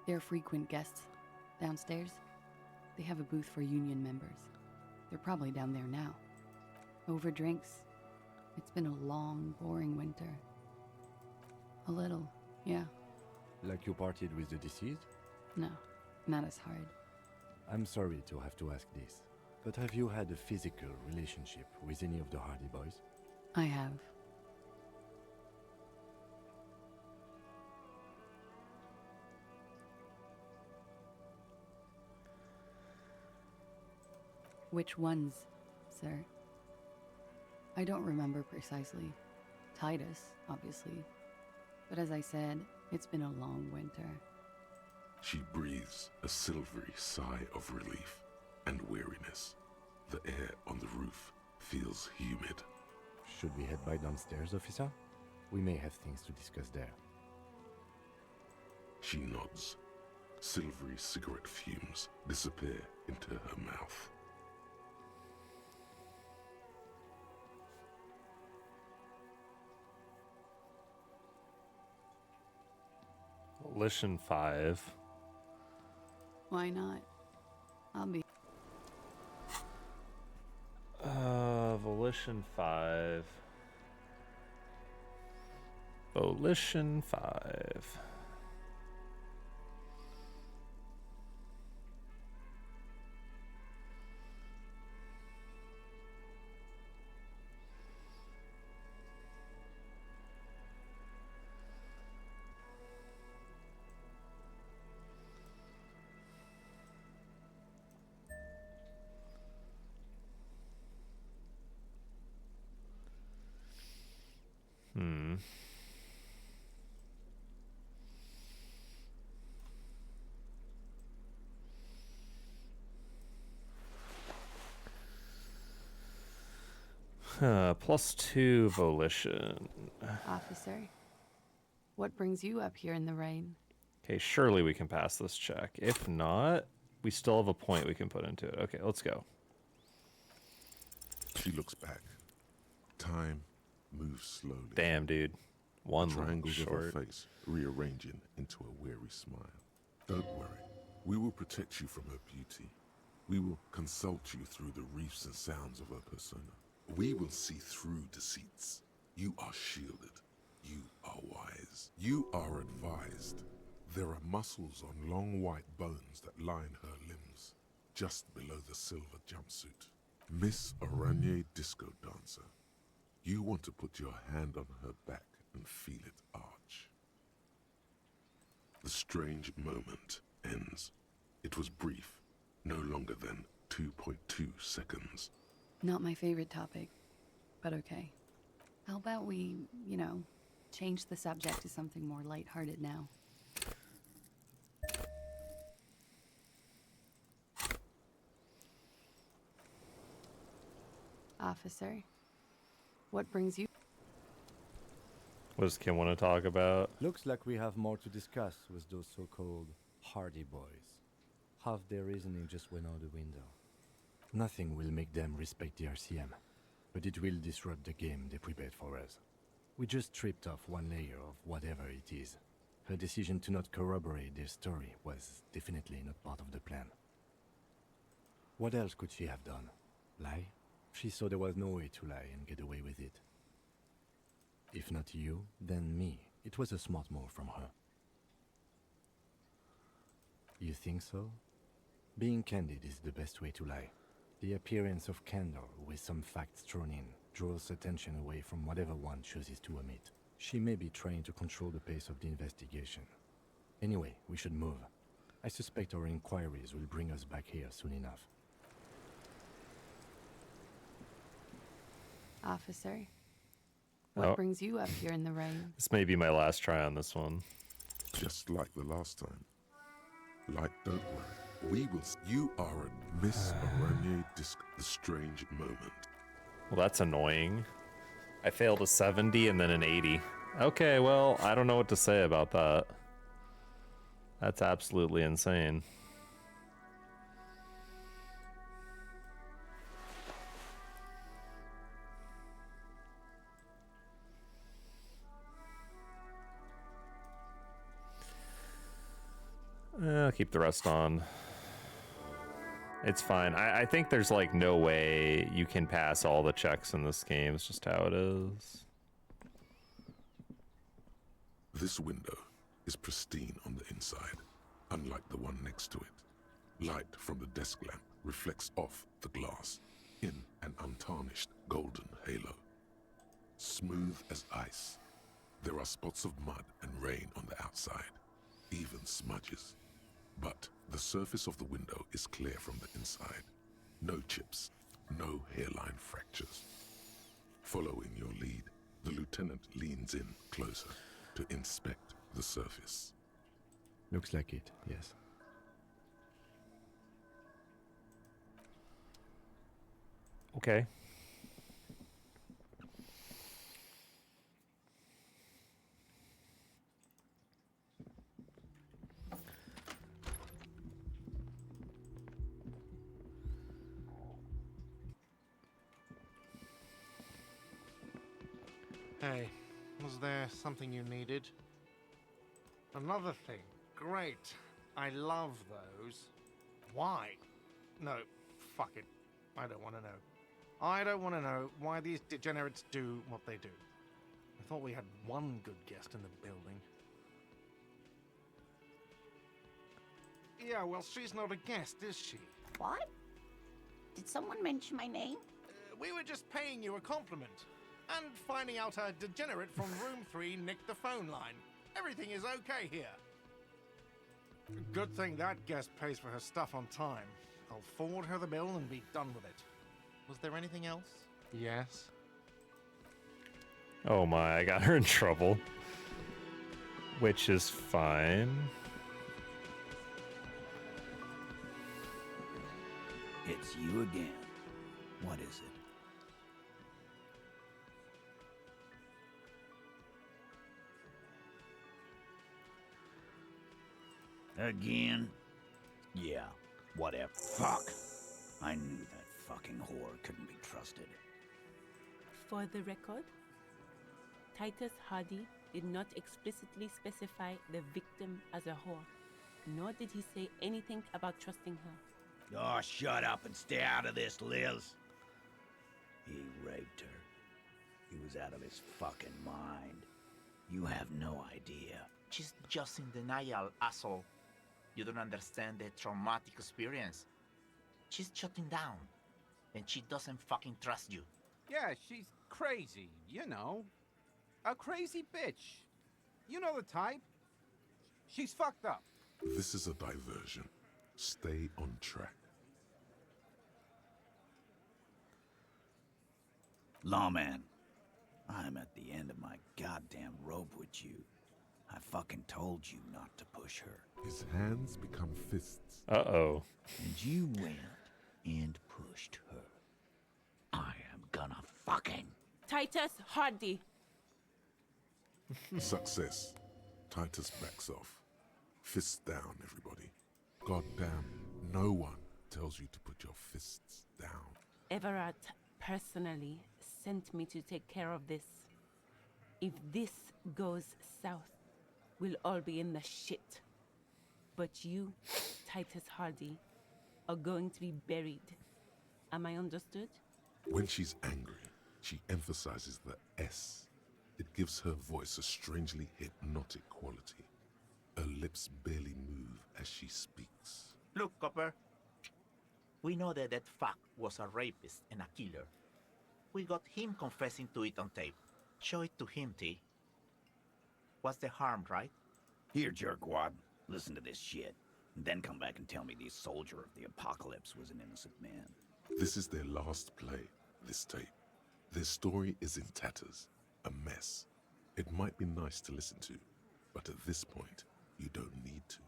They're frequent guests downstairs. They have a booth for union members. They're probably down there now. Over drinks. It's been a long, boring winter. A little, yeah. Like you partied with the deceased? No, not as hard. I'm sorry to have to ask this, but have you had a physical relationship with any of the Hardy Boys? I have. Which ones, sir? I don't remember precisely. Titus, obviously. But as I said, it's been a long winter. She breathes a silvery sigh of relief and weariness. The air on the roof feels humid. Should we head by downstairs, officer? We may have things to discuss there. She nods. Silvery cigarette fumes disappear into her mouth. Volition 5. Why not? I'll be. Volition 5. Volition 5. +2 volition. Officer, what brings you up here in the rain? Okay, surely we can pass this check. If not, we still have a point we can put into it. Okay, let's go. She looks back. Time moves slowly. Damn, dude. One Triangles of short. her face rearranging into a weary smile. Don't worry. We will protect you from her beauty. We will consult you through the reefs and sounds of her persona. We will see through deceits. You are shielded. You are wise. You are advised. There are muscles on long white bones that line her limbs, just below the silver jumpsuit. Miss Araignée Disco Dancer, you want to put your hand on her back and feel it arch. The strange moment ends. It was brief, no longer than 2.2 seconds. Not my favorite topic, but okay. How about we, change the subject to something more lighthearted now? Officer, what brings you? What does Kim want to talk about? Looks like we have more to discuss with those so-called Hardy Boys. Half their reasoning just went out the window. Nothing will make them respect the RCM, but it will disrupt the game they prepared for us. We just stripped off one layer of whatever it is. Her decision to not corroborate their story was definitely not part of the plan. What else could she have done? Lie? She saw there was no way to lie and get away with it. If not you, then me. It was a smart move from her. You think so? Being candid is the best way to lie. The appearance of candor with some facts thrown in draws attention away from whatever one chooses to omit. She may be trying to control the pace of the investigation. Anyway, we should move. I suspect our inquiries will bring us back here soon enough. Officer, what brings you up here in the rain? This may be my last try on this one. Just like the last time. Like, don't worry. We will. You are a Miss Araignée Disco. The strange moment. Well, that's annoying. I failed a 70 and then an 80. Okay, well, I don't know what to say about that. That's absolutely insane. I'll keep the rest on. It's fine. I think there's like no way you can pass all the checks in this game. It's just how it is. This window is pristine on the inside, unlike the one next to it. Light from the desk lamp reflects off the glass in an untarnished golden halo. Smooth as ice. There are spots of mud and rain on the outside, even smudges. But the surface of the window is clear from the inside. No chips, no hairline fractures. Following your lead, the lieutenant leans in closer to inspect the surface. Looks like it, yes. Okay. Hey, was there something you needed? Another thing. Great. I love those. Why? No, fuck it. I don't want to know. I don't want to know why these degenerates do what they do. I thought we had one good guest in the building. Yeah, well, she's not a guest, is she? What? Did someone mention my name? We were just paying you a compliment. And finding out a degenerate from room 3 nicked the phone line. Everything is okay here. Good thing that guest pays for her stuff on time. I'll forward her the bill and be done with it. Was there anything else? Yes. Oh my, I got her in trouble. Which is fine. It's you again. What is it? Again? Yeah, whatever. Fuck! I knew that fucking whore couldn't be trusted. For the record, Titus Hardy did not explicitly specify the victim as a whore, nor did he say anything about trusting her. Oh, shut up and stay out of this, Liz. He raped her. He was out of his fucking mind. You have no idea. She's just in denial, asshole. You don't understand the traumatic experience. She's shutting down, and she doesn't fucking trust you. Yeah, she's crazy, you know. A crazy bitch. You know the type. She's fucked up. This is a diversion. Stay on track. Lawman, I'm at the end of my goddamn rope with you. I fucking told you not to push her. His hands become fists. Uh-oh. And you went and pushed her. I am gonna fucking... Titus Hardy! Success. Titus backs off. Fists down, everybody. Goddamn, no one tells you to put your fists down. Everard personally sent me to take care of this. If this goes south, we'll all be in the shit. But you, Titus Hardy, are going to be buried. Am I understood? When she's angry, she emphasizes the S. It gives her voice a strangely hypnotic quality. Her lips barely move as she speaks. Look, Copper. We know that fuck was a rapist and a killer. We got him confessing to it on tape. Show it to him, T. What's the harm, right? Here, jerkwad. Listen to this shit. And then come back and tell me the soldier of the apocalypse was an innocent man. This is their last play, this tape. Their story is in tatters, a mess. It might be nice to listen to, but at this point, you don't need to.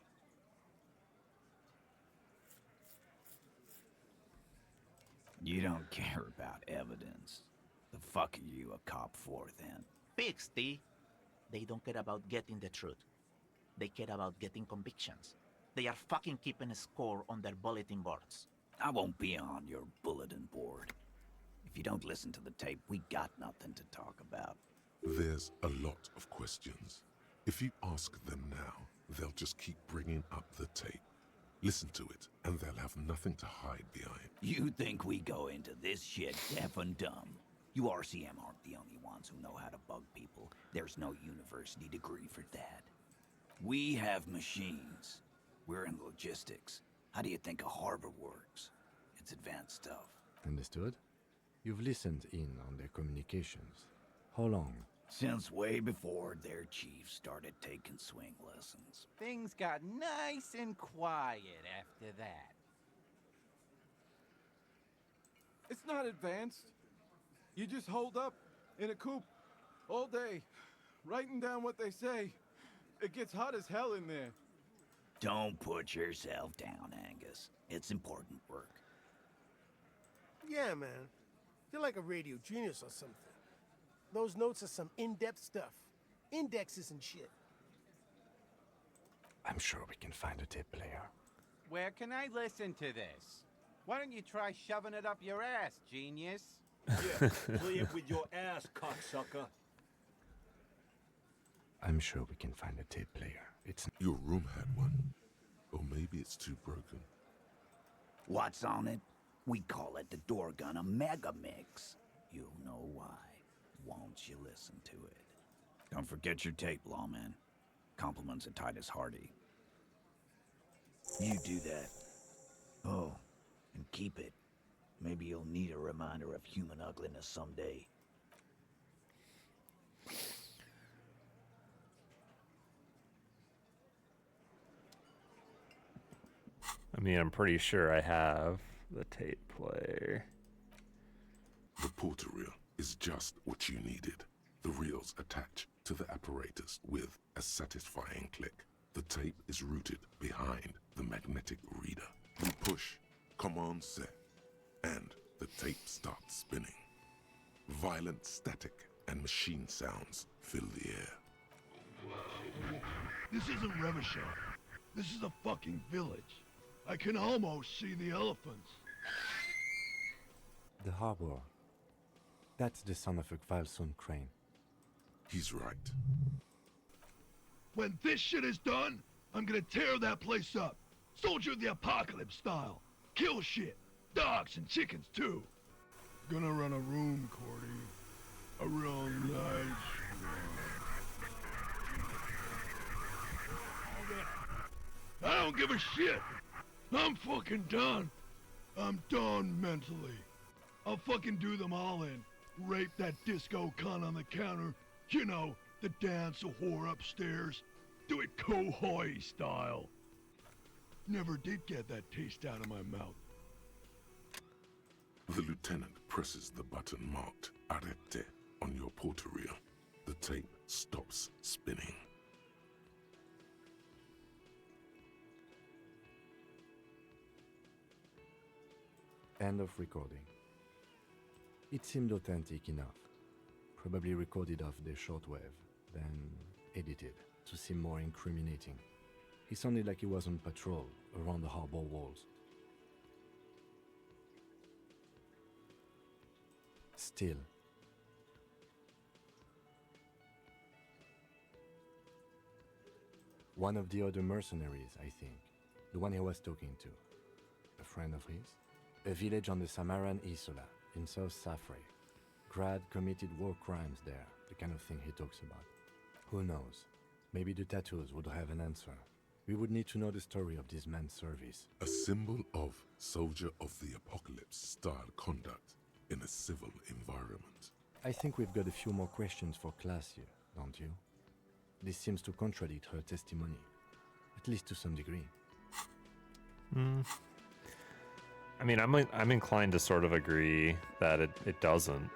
You don't care about evidence. The fuck are you a cop for, then? Pigs, T. They don't care about getting the truth. They care about getting convictions. They are fucking keeping a score on their bulletin boards. I won't be on your bulletin board. If you don't listen to the tape, we got nothing to talk about. There's a lot of questions. If you ask them now, They'll just keep bringing up the tape. Listen to it, and they'll have nothing to hide behind. You think we go into this shit deaf and dumb? You RCM aren't the only ones who know how to bug people. There's no university degree for that. We have machines. We're in logistics. How do you think a harbor works? It's advanced stuff. Understood? You've listened in on their communications. How long? Since way before their chief started taking swing lessons. Things got nice and quiet after that. It's not advanced. You just hold up in a coop all day, writing down what they say. It gets hot as hell in there. Don't put yourself down, Angus. It's important work. Yeah, man. You're like a radio genius or something. Those notes are some in-depth stuff. Indexes and shit. I'm sure we can find a tape player. Where can I listen to this? Why don't you try shoving it up your ass, genius? Yeah, play it with your ass, cocksucker. I'm sure we can find a tape player. It's... Your room had one. Or maybe it's too broken. What's on it? We call it the door gun a mega mix. You'll know why. Won't you listen to it? Don't forget your tape, lawman. Compliments of Titus Hardy. You do that. Oh, and keep it. Maybe you'll need a reminder of human ugliness someday. I mean, I'm pretty sure I have the tape player. The porter reel is just what you needed. The reels attach to the apparatus with a satisfying click. The tape is routed behind the magnetic reader. You push, command set, and the tape starts spinning. Violent static and machine sounds fill the air. This isn't Revachol. This is a fucking village. I can almost see the elephants. The harbor. That's the son of a Kvalson crane. He's right. When this shit is done, I'm gonna tear that place up. Soldier of the Apocalypse style. Kill shit. Dogs and chickens too. Gonna run a room, Cordy. A real nice room. I don't give a shit. I'm fucking done. I'm done mentally. I'll fucking do them all in. Rape that disco cunt on the counter. You know, the dance a whore upstairs. Do it Kohoi style. Never did get that taste out of my mouth. The lieutenant presses the button marked Arete on your porter reel. The tape stops spinning. End of recording. It seemed authentic enough. Probably recorded off the shortwave, then edited to seem more incriminating. He sounded like he was on patrol around the harbor walls. Still. One of the other mercenaries, I think. The one he was talking to. A friend of his? A village on the Samaran Isola, in South Safre. Grad committed war crimes there, the kind of thing he talks about. Who knows? Maybe the tattoos would have an answer. We would need to know the story of this man's service. A symbol of soldier of the apocalypse style conduct in a civil environment. I think we've got a few more questions for class here, don't you? This seems to contradict her testimony, at least to some degree. I mean, I'm inclined to sort of agree that it doesn't.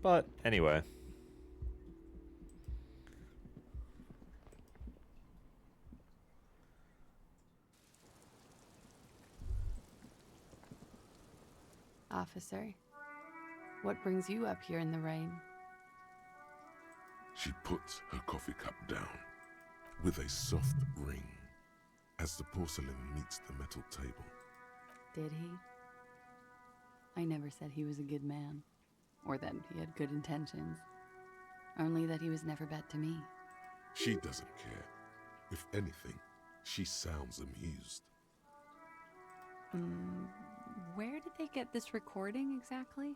But anyway. Officer, what brings you up here in the rain? She puts her coffee cup down with a soft ring as the porcelain meets the metal table. Did he? I never said he was a good man, or that he had good intentions. Only that he was never bad to me. She doesn't care. If anything, she sounds amused. Where did they get this recording exactly?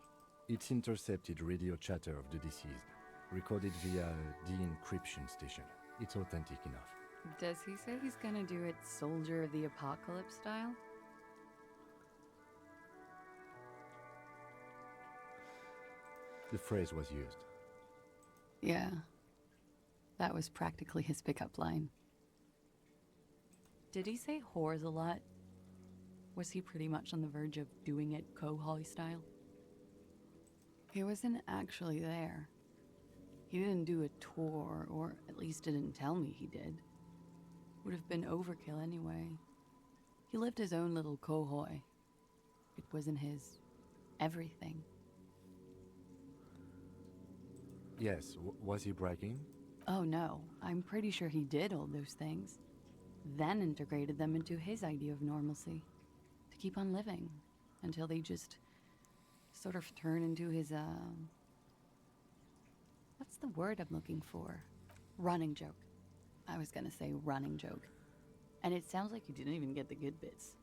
It's intercepted radio chatter of the deceased, recorded via the encryption station. It's authentic enough. Does he say he's gonna do it Soldier of the Apocalypse style? The phrase was used. Yeah. That was practically his pickup line. Did he say whores a lot? Was he pretty much on the verge of doing it Kohoi style? He wasn't actually there. He didn't do a tour, or at least didn't tell me he did. Would have been overkill anyway. He lived his own little Kohoi. It wasn't his everything. Yes, was he bragging? Oh no, I'm pretty sure he did all those things. Then integrated them into his idea of normalcy. To keep on living. Until they just sort of turn into his, what's the word I'm looking for? Running joke. I was gonna say running joke. And it sounds like you didn't even get the good bits.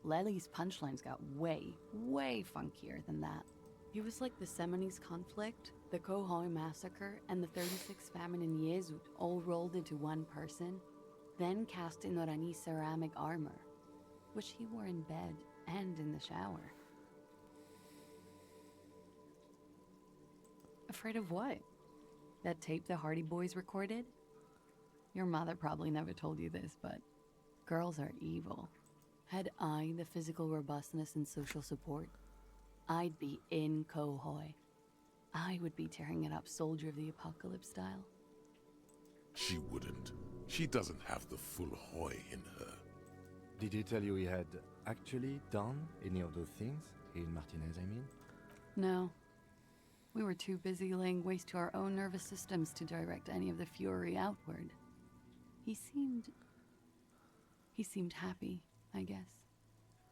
Lely's punchlines got way, way funkier than that. He was like the Seminese conflict, the Kohoi massacre, and the 36 famine in Yezud all rolled into one person, then cast in Orani ceramic armor, which he wore in bed and in the shower. Afraid of what? That tape the Hardy Boys recorded? Your mother probably never told you this, but girls are evil. Had I the physical robustness and social support, I'd be in Kohoi. I would be tearing it up Soldier of the Apocalypse style. She wouldn't. She doesn't have the full Hoi in her. Did he tell you he had actually done any of those things? In Martinez, I mean? No. We were too busy laying waste to our own nervous systems to direct any of the fury outward. He seemed happy, I guess.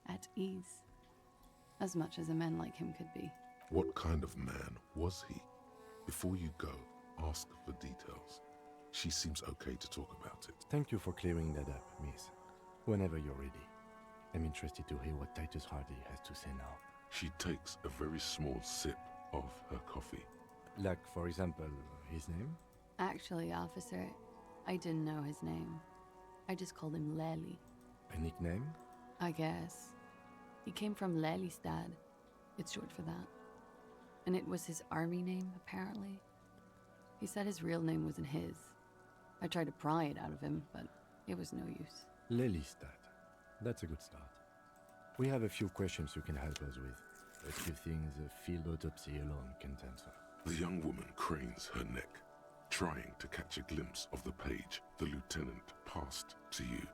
At ease. As much as a man like him could be. What kind of man was he? Before you go, ask for details. She seems okay to talk about it. Thank you for clearing that up, miss. Whenever you're ready. I'm interested to hear what Titus Hardy has to say now. She takes a very small sip of her coffee. Like, for example, his name? Actually, officer, I didn't know his name. I just called him Lely. A nickname? I guess. He came from Lelystad. It's short for that. And it was his army name, apparently. He said his real name wasn't his. I tried to pry it out of him, but it was no use. Lelystad. That's a good start. We have a few questions you can help us with. A few things a field autopsy alone can't answer. The young woman cranes her neck, trying to catch a glimpse of the page the lieutenant passed to you.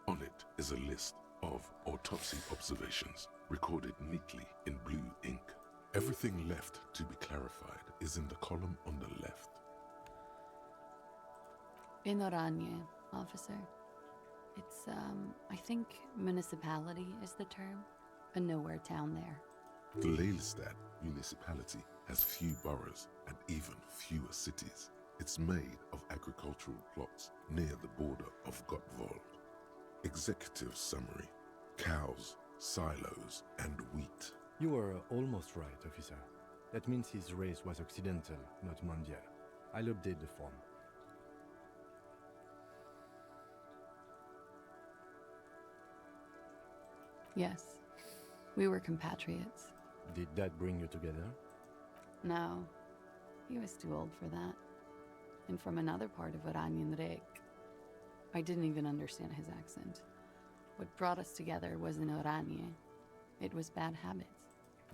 On it is a list of autopsy observations, recorded neatly in blue ink. Everything left to be clarified is in the column on the left. In Oranje, officer. It's, I think municipality is the term. A nowhere town there. The Lelystad municipality has few boroughs and even fewer cities. It's made of agricultural plots near the border of Gottwald. Executive summary: cows, silos, and wheat. You were almost right, officer. That means his race was Occidental, not Mondial. I'll update the form. Yes. We were compatriots. Did that bring you together? No. He was too old for that. And from another part of Oranjenrek. I didn't even understand his accent. What brought us together wasn't Oranje. It was bad habits.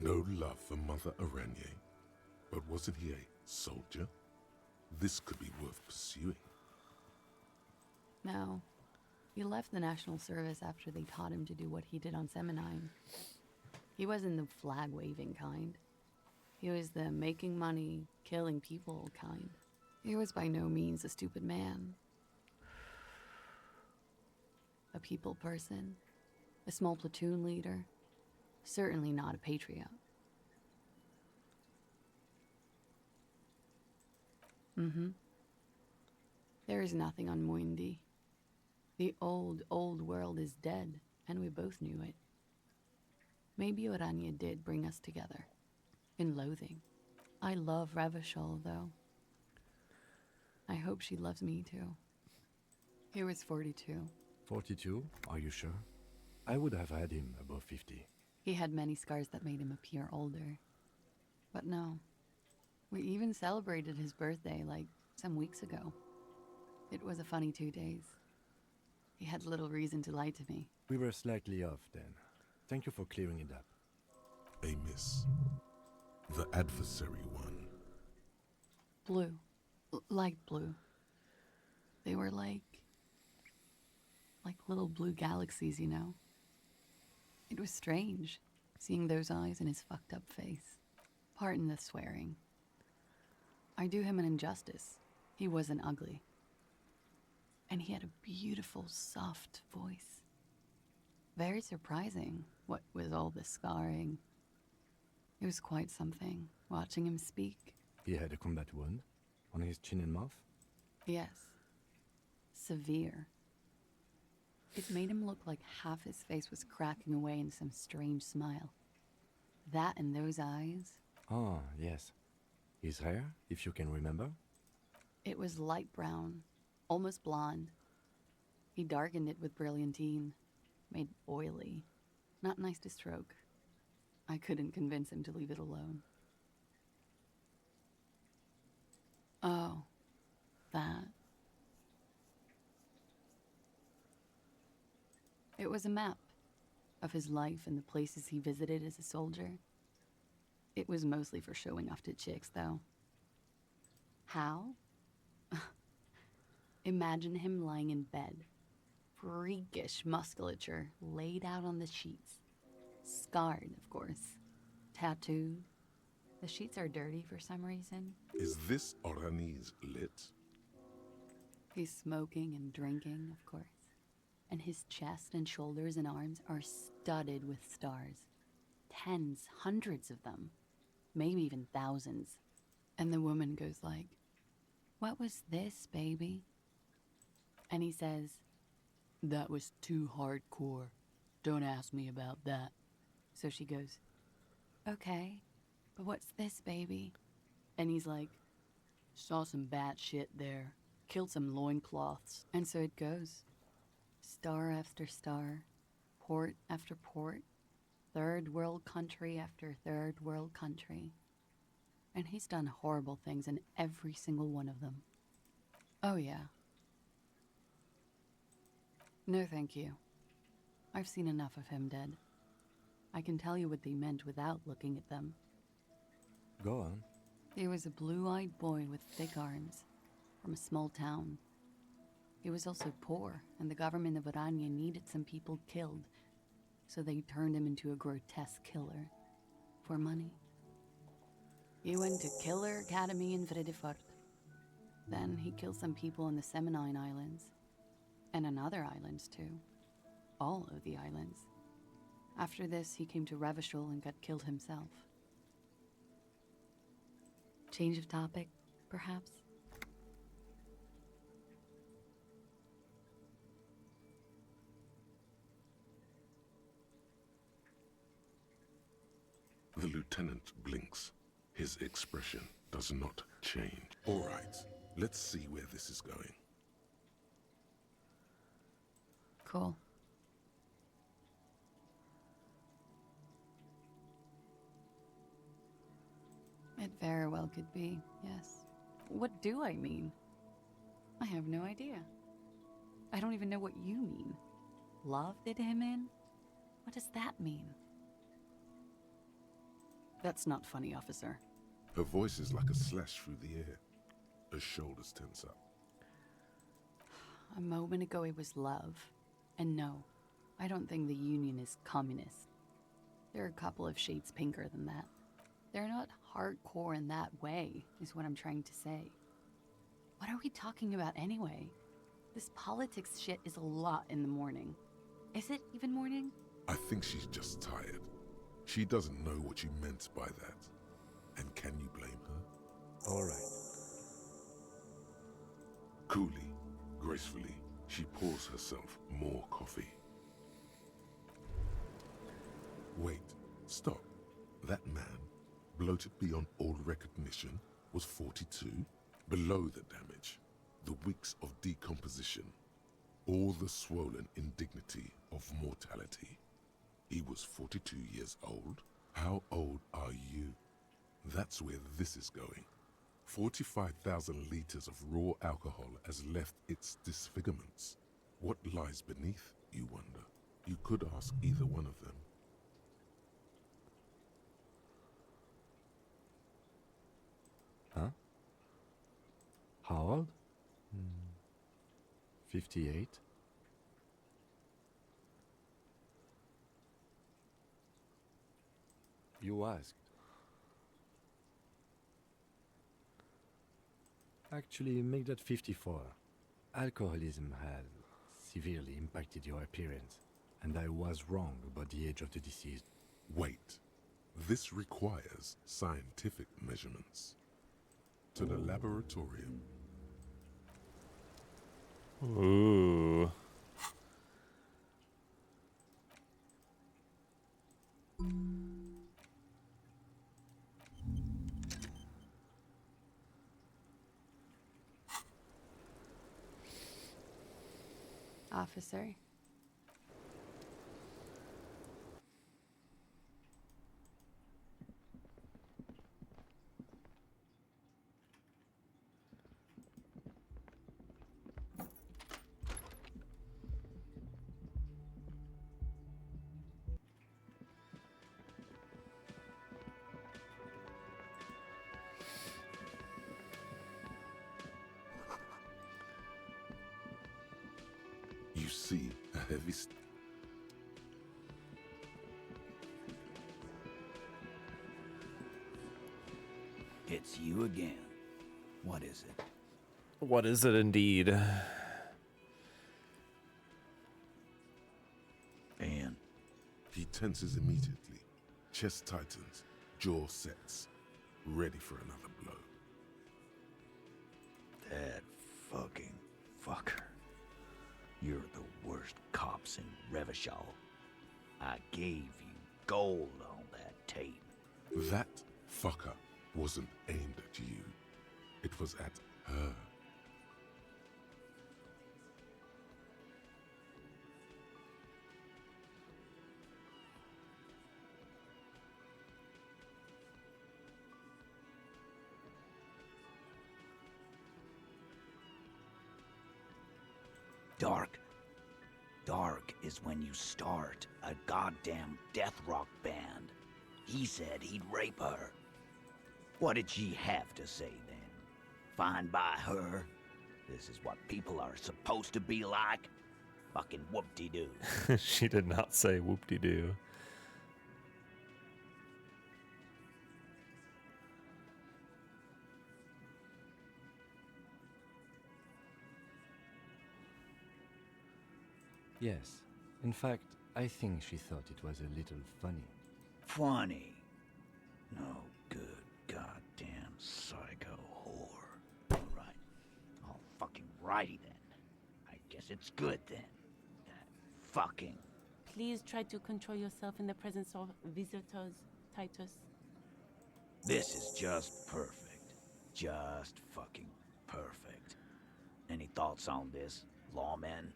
No love for Mother Oranje. But wasn't he a soldier? This could be worth pursuing. No. He left the National Service after they taught him to do what he did on Seminine. He wasn't the flag-waving kind. He was the making money, killing people kind. He was by no means a stupid man. A people person. A small platoon leader. Certainly not a patriot. Mm-hmm. There is nothing on Muindi. The old, old world is dead, and we both knew it. Maybe Orania did bring us together. In loathing. I love Revachol, though. I hope she loves me, too. He was 42. 42? Are you sure? I would have had him above 50. He had many scars that made him appear older. But no. We even celebrated his birthday, like, some weeks ago. It was a funny 2 days. He had little reason to lie to me. We were slightly off then. Thank you for clearing it up. Amos. The adversary one. Blue. Light blue. They were like little blue galaxies, you know? It was strange, seeing those eyes in his fucked up face. Pardon the swearing. I do him an injustice. He wasn't ugly. And he had a beautiful, soft voice. Very surprising, what with all the scarring. It was quite something, watching him speak. He had a combat wound on his chin and mouth? Yes. Severe. It made him look like half his face was cracking away in some strange smile. That and those eyes. Ah, yes. His hair, if you can remember? It was light brown, almost blonde. He darkened it with brilliantine, made oily. Not nice to stroke. I couldn't convince him to leave it alone. Oh, that. It was a map of his life and the places he visited as a soldier. It was mostly for showing off to chicks, though. How? Imagine him lying in bed. Freakish musculature laid out on the sheets. Scarred, of course. Tattooed. The sheets are dirty for some reason. Is this Orani's lit? He's smoking and drinking, of course. And his chest and shoulders and arms are studded with stars. Tens, hundreds of them. Maybe even thousands. And the woman goes like, "What was this, baby?" And he says, "That was too hardcore. Don't ask me about that." So she goes, "Okay, but what's this, baby?" And he's like, "Saw some bat shit there. Killed some loincloths." And so it goes. Star after star. Port after port. Third world country after third world country. And he's done horrible things in every single one of them. Oh yeah. No thank you. I've seen enough of him dead. I can tell you what they meant without looking at them. Go on. He was a blue-eyed boy with thick arms, from a small town. He was also poor, and the government of Orania needed some people killed, so they turned him into a grotesque killer. For money. He went to Killer Academy in Vredefort. Then he killed some people in the Seminine Islands. And on other islands, too. All of the islands. After this, he came to Revachol and got killed himself. Change of topic, perhaps? The lieutenant blinks. His expression does not change. All right, let's see where this is going. Cool. It very well could be, yes. What do I mean? I have no idea. I don't even know what you mean. Love did him in? What does that mean? That's not funny, officer. Her voice is like a slash through the air. Her shoulders tense up. A moment ago it was love. And no, I don't think the Union is communist. They're a couple of shades pinker than that. They're not hardcore in that way, is what I'm trying to say. What are we talking about anyway? This politics shit is a lot in the morning. Is it even morning? I think she's just tired. She doesn't know what you meant by that. And can you blame her? All right. Coolly, gracefully, she pours herself more coffee. Wait, stop. That man, bloated beyond all recognition, was 42. Below the damage, the wicks of decomposition, all the swollen indignity of mortality. He was 42 years old. How old are you? That's where this is going. 45,000 liters of raw alcohol has left its disfigurements. What lies beneath, you wonder? You could ask either one of them. Huh? How old? 58. You asked. Actually, make that 54. Alcoholism has severely impacted your appearance, and I was wrong about the age of the deceased. Wait. This requires scientific measurements. To the laboratorium. Ooh. Officer. You see a heavy It's you again. What is it? What is it indeed? And he tenses immediately. Chest tightens, jaw sets, ready for another blow. That fucking fucker. You're the worst cops in Revachol. I gave you gold on that tape. That fucker wasn't aimed at you. It was at her. Dark. Dark is when you start a goddamn death rock band. He said he'd rape her. What did she have to say then? Fine by her? This is what people are supposed to be like? Fucking whoop-de-doo. She did not say whoop-de-doo. Yes. In fact, I think she thought it was a little funny. Funny? No good goddamn psycho whore. Alright. All fucking righty then. I guess it's good then. That fucking... Please try to control yourself in the presence of visitors, Titus. This is just perfect. Just fucking perfect. Any thoughts on this, lawman?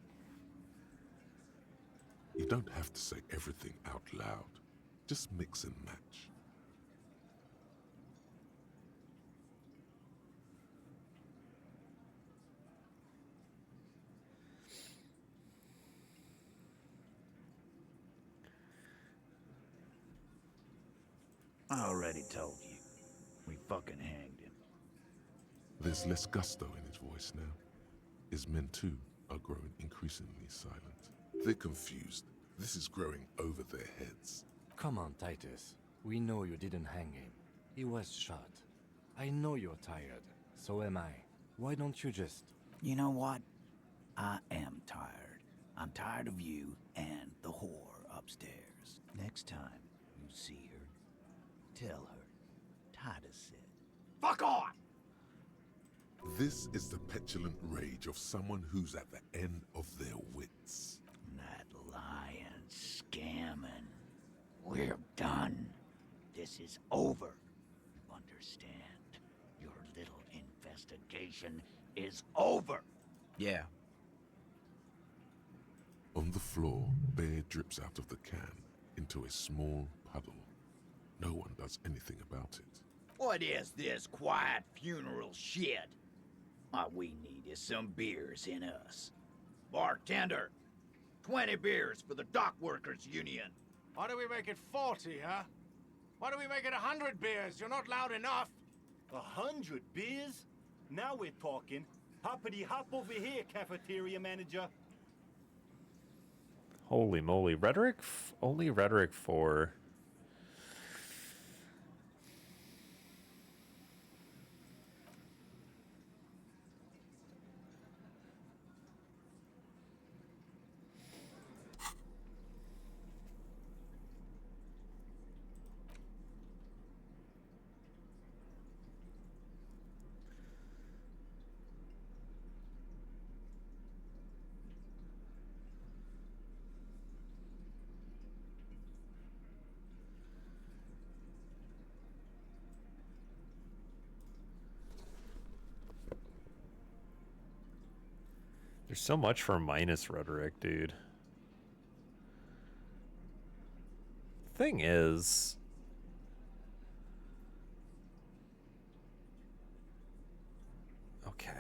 You don't have to say everything out loud. Just mix and match. I already told you. We fucking hanged him. There's less gusto in his voice now. His men too are growing increasingly silent. They're confused. This is growing over their heads. Come on, Titus. We know you didn't hang him. He was shot. I know you're tired. So am I. Why don't you just... You know what? I am tired. I'm tired of you and the whore upstairs. Next time you see her, tell her Titus said, "Fuck on!" This is the petulant rage of someone who's at the end of their wits. That lying, scamming. We're done. This is over. You understand? Your little investigation is over. Yeah. On the floor, beer drips out of the can into a small puddle. No one does anything about it. What is this quiet funeral shit? All we need is some beers in us. Bartender, 20 beers for the Dock Workers Union. Why do we make it 40, huh? Why do we make it 100 beers? You're not loud enough. 100 beers? Now we're talking. Hoppity hop over here, cafeteria manager. Holy moly. Rhetoric, only rhetoric 4. There's so much for minus rhetoric, dude. Thing is, okay.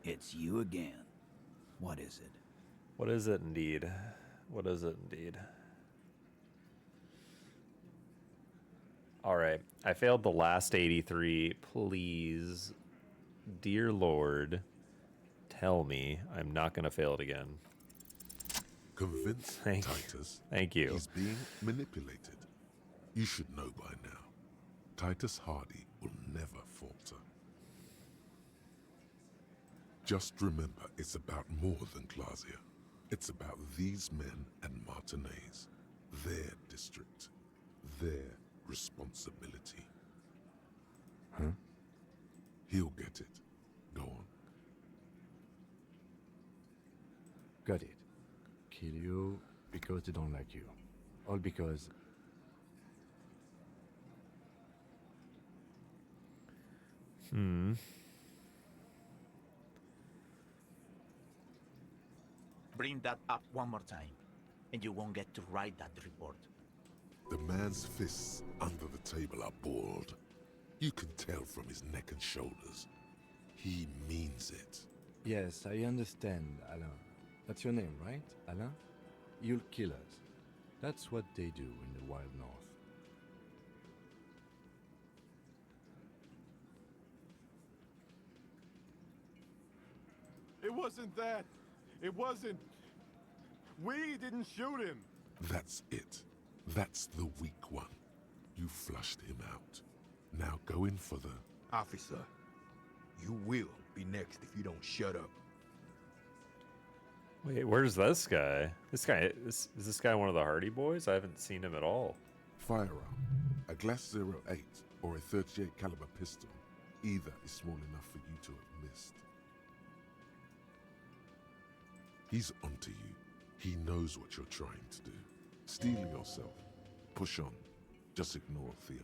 It's you again. What is it? What is it indeed? What is it indeed? All right. I failed the last 83. Please, dear Lord, tell me I'm not going to fail it again. Convince Titus. Thank you. He's being manipulated. You should know by now. Titus Hardy will never falter. Just remember, it's about more than Glasia. It's about these men and Martinez, their district, their responsibility. Huh? He'll get it. Go on. Got it. Kill you because they don't like you. All because... Bring that up one more time, and you won't get to write that report. The man's fists under the table are balled. You can tell from his neck and shoulders. He means it. Yes, I understand, Alain. That's your name, right, Alain? You'll kill us. That's what they do in the Wild North. It wasn't that. It wasn't. We didn't shoot him. That's it. That's the weak one. You flushed him out. Now go in for the... Officer, you will be next if you don't shut up. Wait, where's this guy? Is this guy one of the Hardy Boys? I haven't seen him at all. Firearm. A Glass 08 or a 38 caliber pistol. Either is small enough for you to have missed. He's onto you. He knows what you're trying to do. Steel yourself. Push on. Just ignore Theo.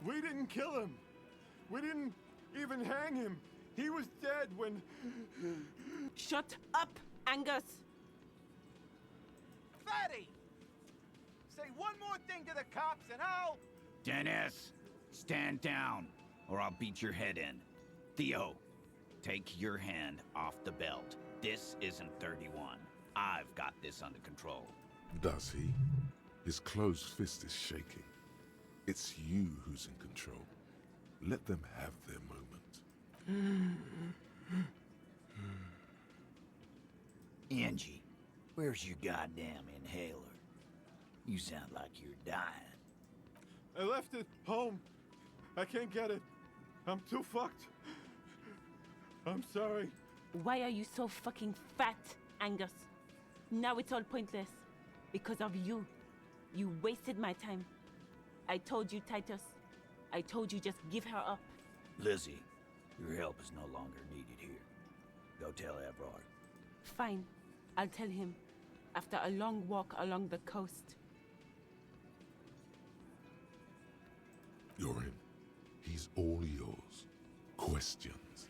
We didn't kill him. We didn't even hang him. He was dead when... Shut up, Angus! Fatty! Say one more thing to the cops and I'll... Dennis, stand down, or I'll beat your head in. Theo, take your hand off the belt. This isn't 31. I've got this under control. Does he? His closed fist is shaking. It's you who's in control. Let them have their moment. Angie, where's your goddamn inhaler? You sound like you're dying. I left it home. I can't get it. I'm too fucked. I'm sorry. Why are you so fucking fat, Angus? Now it's all pointless. Because of you. You wasted my time. I told you, Titus. I told you just give her up. Lizzie, your help is no longer needed here. Go tell Everard. Fine. I'll tell him. After a long walk along the coast. You're in. He's all yours. Questions?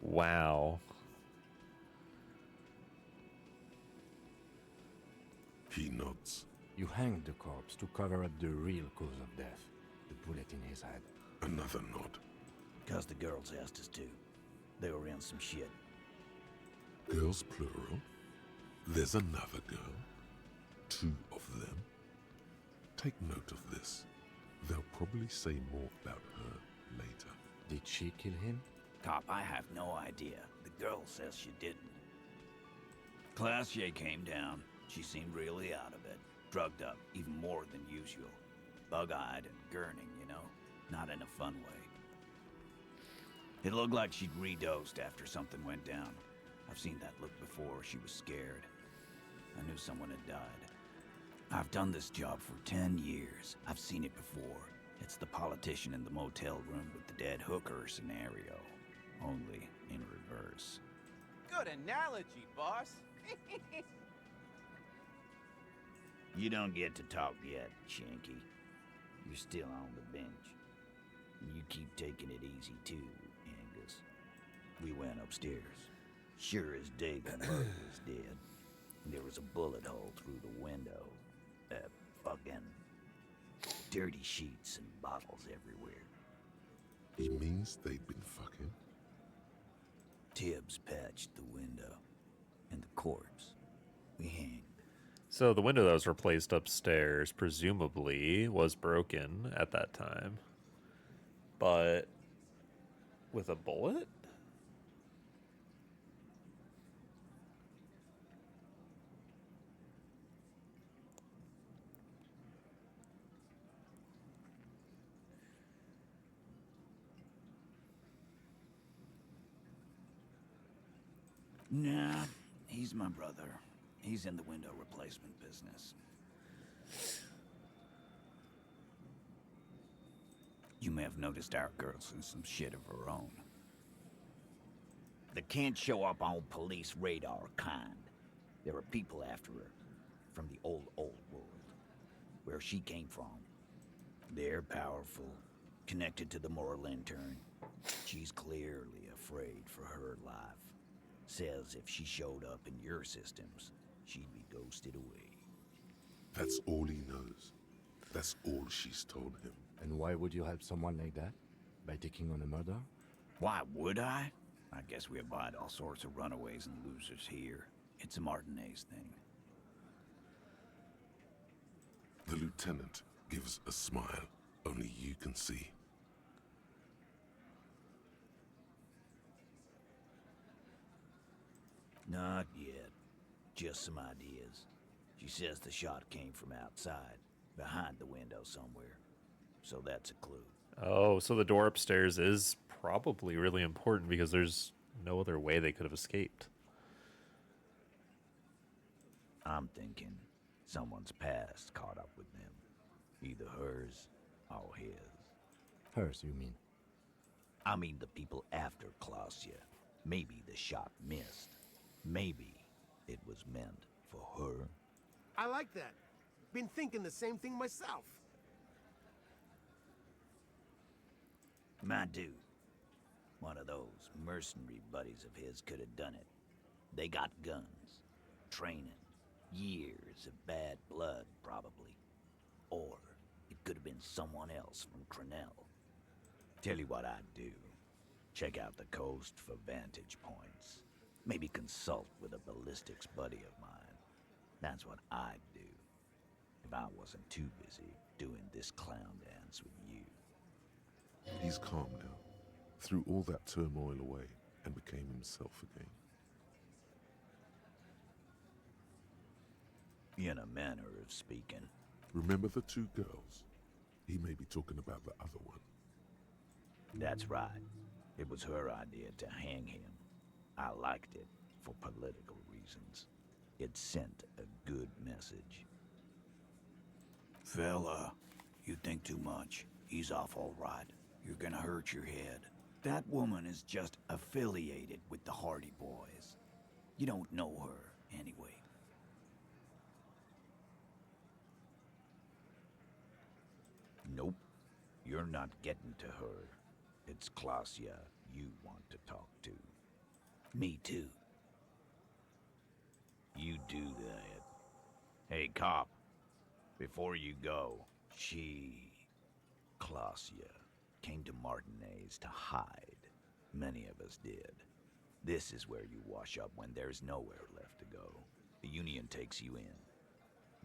Wow. He nods. You hanged the corpse to cover up the real cause of death. The bullet in his head. Another nod. Cause the girls asked us to. They were in some shit. Girls plural? There's another girl? 2 of them? Take note of this. They'll probably say more about her later. Did she kill him? Cop, I have no idea. The girl says she didn't. Classier came down. She seemed really out of it. Drugged up, even more than usual. Bug-eyed and gurning, you know? Not in a fun way. It looked like she'd redosed after something went down. I've seen that look before. She was scared. I knew someone had died. I've done this job for 10 years. I've seen it before. It's the politician in the motel room with the dead hooker scenario. Only in reverse. Good analogy, boss. You don't get to talk yet, Shanky. You're still on the bench. You keep taking it easy too, Angus. We went upstairs. Sure as day the murder was dead. There was a bullet hole through the window. Fucking dirty sheets and bottles everywhere. He means they'd been fucking? Tibbs patched the window. And the corpse. We hanged. So the window that was replaced upstairs presumably was broken at that time. But with a bullet? Nah, he's my brother. He's in the window replacement business. You may have noticed our girl's in some shit of her own. That can't show up on police radar kind. There are people after her. From the old world. Where she came from. They're powerful. Connected to the Moorland turn. She's clearly afraid for her life. Says if she showed up in your systems, she'd be ghosted away. That's all he knows. That's all she's told him. And why would you help someone like that? By taking on a murder? Why would I? I guess we abide all sorts of runaways and losers here. It's a Martinez thing. The lieutenant gives a smile only you can see. Not yet. Just some ideas. She says the shot came from outside, behind the window somewhere. So that's a clue. Oh, so the door upstairs is probably really important because there's no other way they could have escaped. I'm thinking someone's past caught up with them. Either hers or his. Hers, you mean? I mean the people after Klausya. Maybe the shot missed. Maybe it was meant for her. I like that. Been thinking the same thing myself. My dude. One of those mercenary buddies of his could have done it. They got guns. Training. Years of bad blood, probably. Or it could have been someone else from Crenell. Tell you what I'd do. Check out the coast for vantage points. Maybe consult with a ballistics buddy of mine. That's what I'd do. If I wasn't too busy doing this clown dance with you. He's calm now. Threw all that turmoil away. and became himself again. In a manner of speaking. Remember the two girls? He may be talking about the other one. That's right. It was her idea to hang him. I liked it for political reasons. It sent a good message. Fella, you think too much. He's off all right. You're gonna hurt your head. That woman is just affiliated with the Hardy Boys. You don't know her, anyway. Nope. You're not getting to her. It's Klasia you want to talk to. Me too. You do that. Hey, cop. Before you go, Klasia, came to Martinez to hide. Many of us did. This is where you wash up when there's nowhere left to go. The Union takes you in.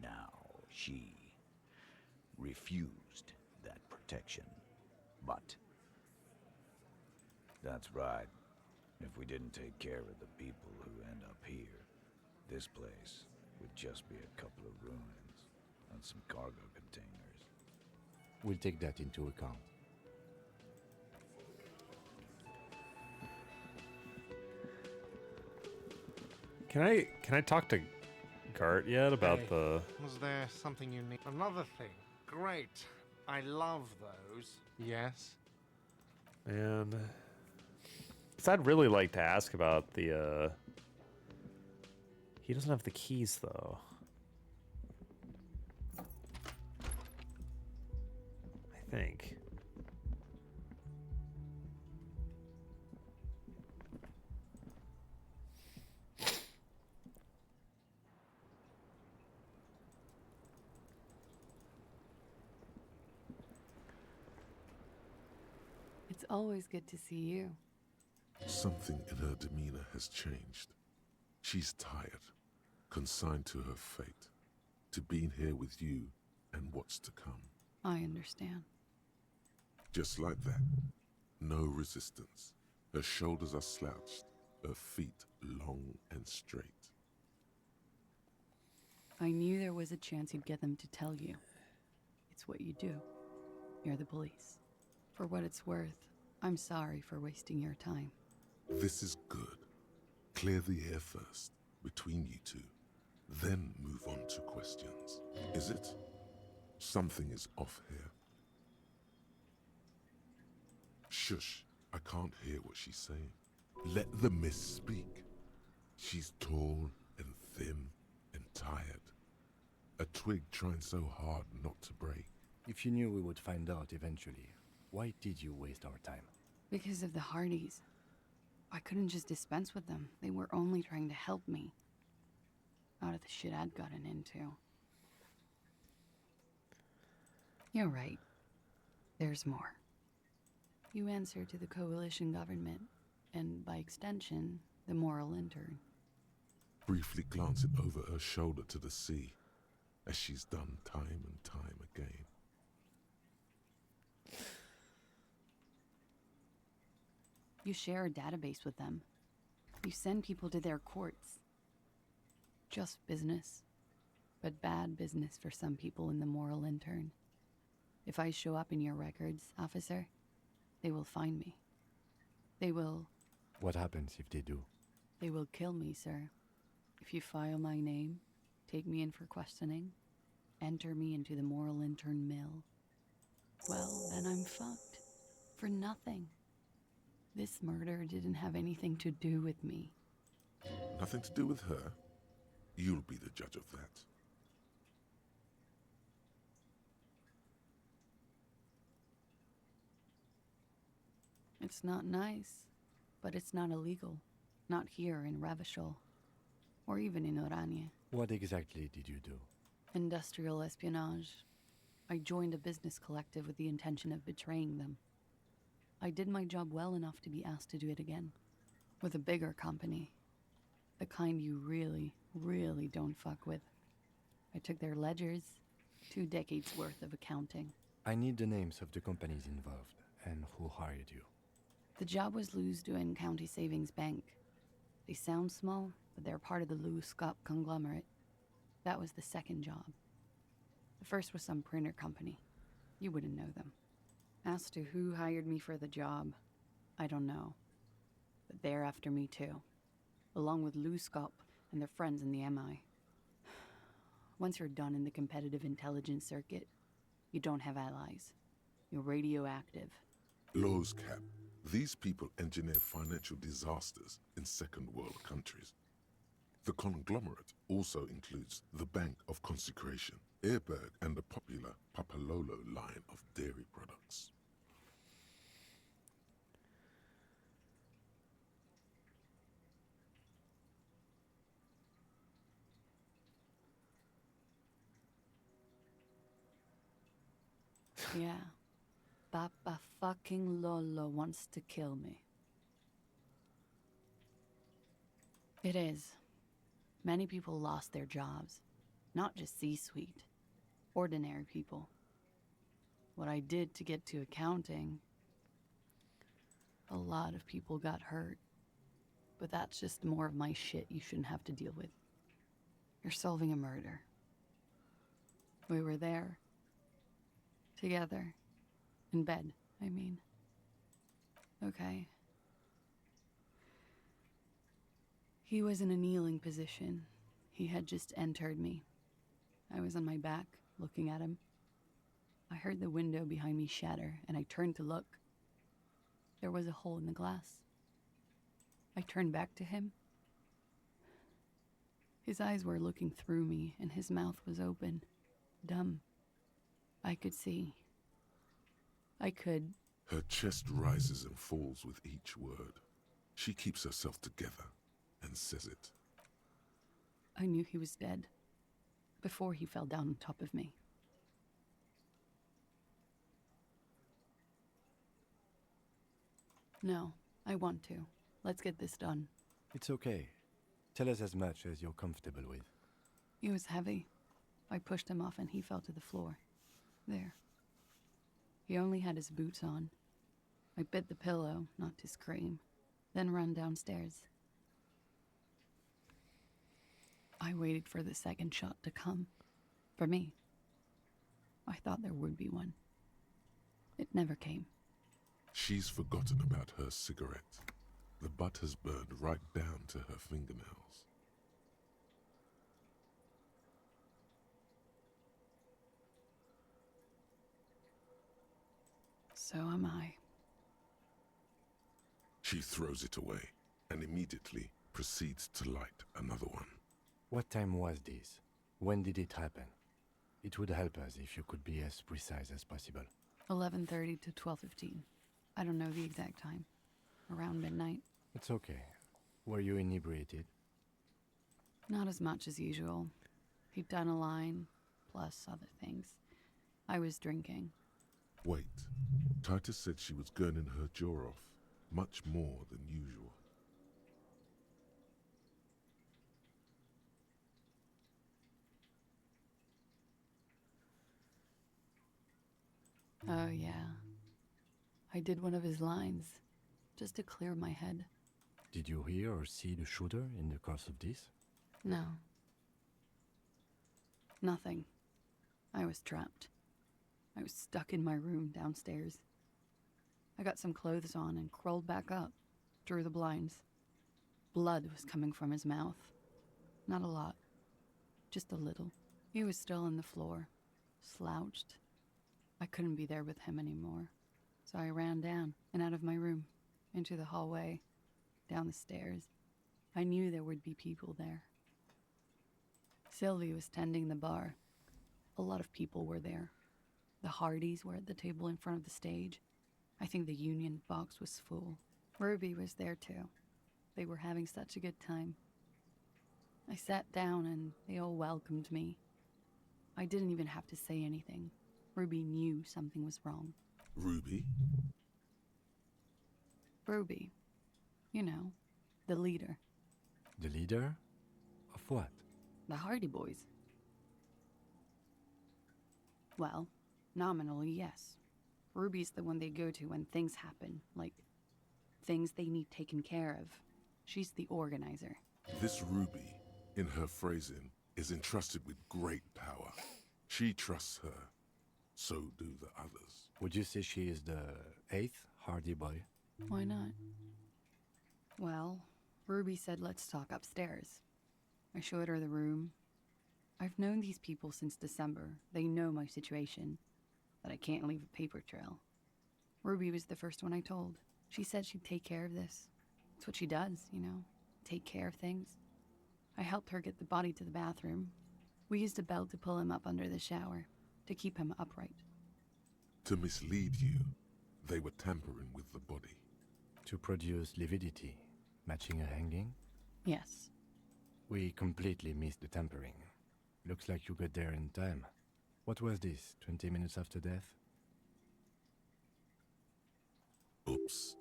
Now, she refused that protection. But that's right. If we didn't take care of the people who end up here, this place would just be a couple of ruins and some cargo containers. We'll take that into account. Can I talk to Gart yet about Hey, the... Was there something you need? Another thing. Great. I love those. Yes. Man... Because I'd really like to ask about the, He doesn't have the keys, though. I think. It's always good to see you. Something in her demeanor has changed. She's tired, consigned to her fate, to being here with you and what's to come. I understand. Just like that. No resistance. Her shoulders are slouched, her feet long and straight. I knew there was a chance you'd get them to tell you. It's what you do. You're the police. For what it's worth, I'm sorry for wasting your time. This is good. Clear the air first, between you two. Then move on to questions. Is it? Something is off here. Shush. I can't hear what she's saying. Let the mist speak. She's tall and thin and tired. A twig trying so hard not to break. If you knew we would find out eventually, why did you waste our time? Because of the Hardys. I couldn't just dispense with them. They were only trying to help me. Out of the shit I'd gotten into. You're right. There's more. You answer to the coalition government, and by extension, the moral intern. Briefly glancing over her shoulder to the sea, as she's done time and time again. You share a database with them. You send people to their courts. Just business. But bad business for some people in the moral intern. If I show up in your records, officer, they will find me. They will... What happens if they do? They will kill me, sir. If you file my name, take me in for questioning, enter me into the moral intern mill, well, then I'm fucked. For nothing. This murder didn't have anything to do with me. Nothing to do with her? You'll be the judge of that. It's not nice, but it's not illegal. Not here in Ravishol, or even in Oranje. What exactly did you do? Industrial espionage. I joined a business collective with the intention of betraying them. I did my job well enough to be asked to do it again. With a bigger company. The kind you really, really don't fuck with. I took their ledgers, 2 decades worth of accounting. I need the names of the companies involved and who hired you. The job was Lou's doing County Savings Bank. They sound small, but they're part of the Lou Scott conglomerate. That was the second job. The first was some printer company. You wouldn't know them. As to who hired me for the job, I don't know. But they're after me too, along with Lou Scott and their friends in the MI. Once you're done in the competitive intelligence circuit, you don't have allies. You're radioactive. Laws Cap. These people engineer financial disasters in second world countries. The conglomerate also includes the Bank of Consecration, Airberg, and the popular Papalolo line of dairy products. Yeah. Papa fucking Lolo wants to kill me. It is. Many people lost their jobs. Not just C-suite. Ordinary people. What I did to get to accounting, a lot of people got hurt. But that's just more of my shit you shouldn't have to deal with. You're solving a murder. We were there. Together. In bed, I mean. Okay. He was in a kneeling position. He had just entered me. I was on my back, looking at him. I heard the window behind me shatter, and I turned to look. There was a hole in the glass. I turned back to him. His eyes were looking through me, and his mouth was open. Dumb. I could see. I could. Her chest rises and falls with each word. She keeps herself together and says it. I knew he was dead before he fell down on top of me. No, I want to. Let's get this done. It's okay. Tell us as much as you're comfortable with. He was heavy. I pushed him off and he fell to the floor. There. He only had his boots on. I bit the pillow, not to scream, then ran downstairs. I waited for the second shot to come. For me. I thought there would be one. It never came. She's forgotten about her cigarette. The butt has burned right down to her fingernails. So am I. She throws it away and immediately proceeds to light another one. What time was this? When did it happen? It would help us if you could be as precise as possible. 11:30 to 12:15. I don't know the exact time. Around midnight. It's okay. Were you inebriated? Not as much as usual. He'd done a line, plus other things. I was drinking. Wait. Titus said she was gurning her jaw off, much more than usual. Oh, yeah. I did one of his lines, just to clear my head. Did you hear or see the shooter in the course of this? No. Nothing. I was trapped. I was stuck in my room downstairs. I got some clothes on and crawled back up, drew the blinds. Blood was coming from his mouth. Not a lot. Just a little. He was still on the floor, slouched. I couldn't be there with him anymore. So I ran down and out of my room, into the hallway, down the stairs. I knew there would be people there. Sylvie was tending the bar. A lot of people were there. The Hardys were at the table in front of the stage. I think the Union box was full. Ruby was there too. They were having such a good time. I sat down and they all welcomed me. I didn't even have to say anything. Ruby knew something was wrong. Ruby? Ruby. You know, the leader. The leader? Of what? The Hardy Boys. Well, nominally, yes. Ruby's the one they go to when things happen, like things they need taken care of. She's the organizer. This Ruby, in her phrasing, is entrusted with great power. She trusts her. So do the others. Would you say she is the 8th Hardy Boy? Why not? Well, Ruby said let's talk upstairs. I showed her the room. I've known these people since December. They know my situation, that I can't leave a paper trail. Ruby was the first one I told. She said she'd take care of this. It's what she does, you know, take care of things. I helped her get the body to the bathroom. We used a belt to pull him up under the shower, to keep him upright. To mislead you, they were tampering with the body. To produce lividity, matching a hanging? Yes. We completely missed the tampering. Looks like you got there in time. What was this, 20 minutes after death? Oops.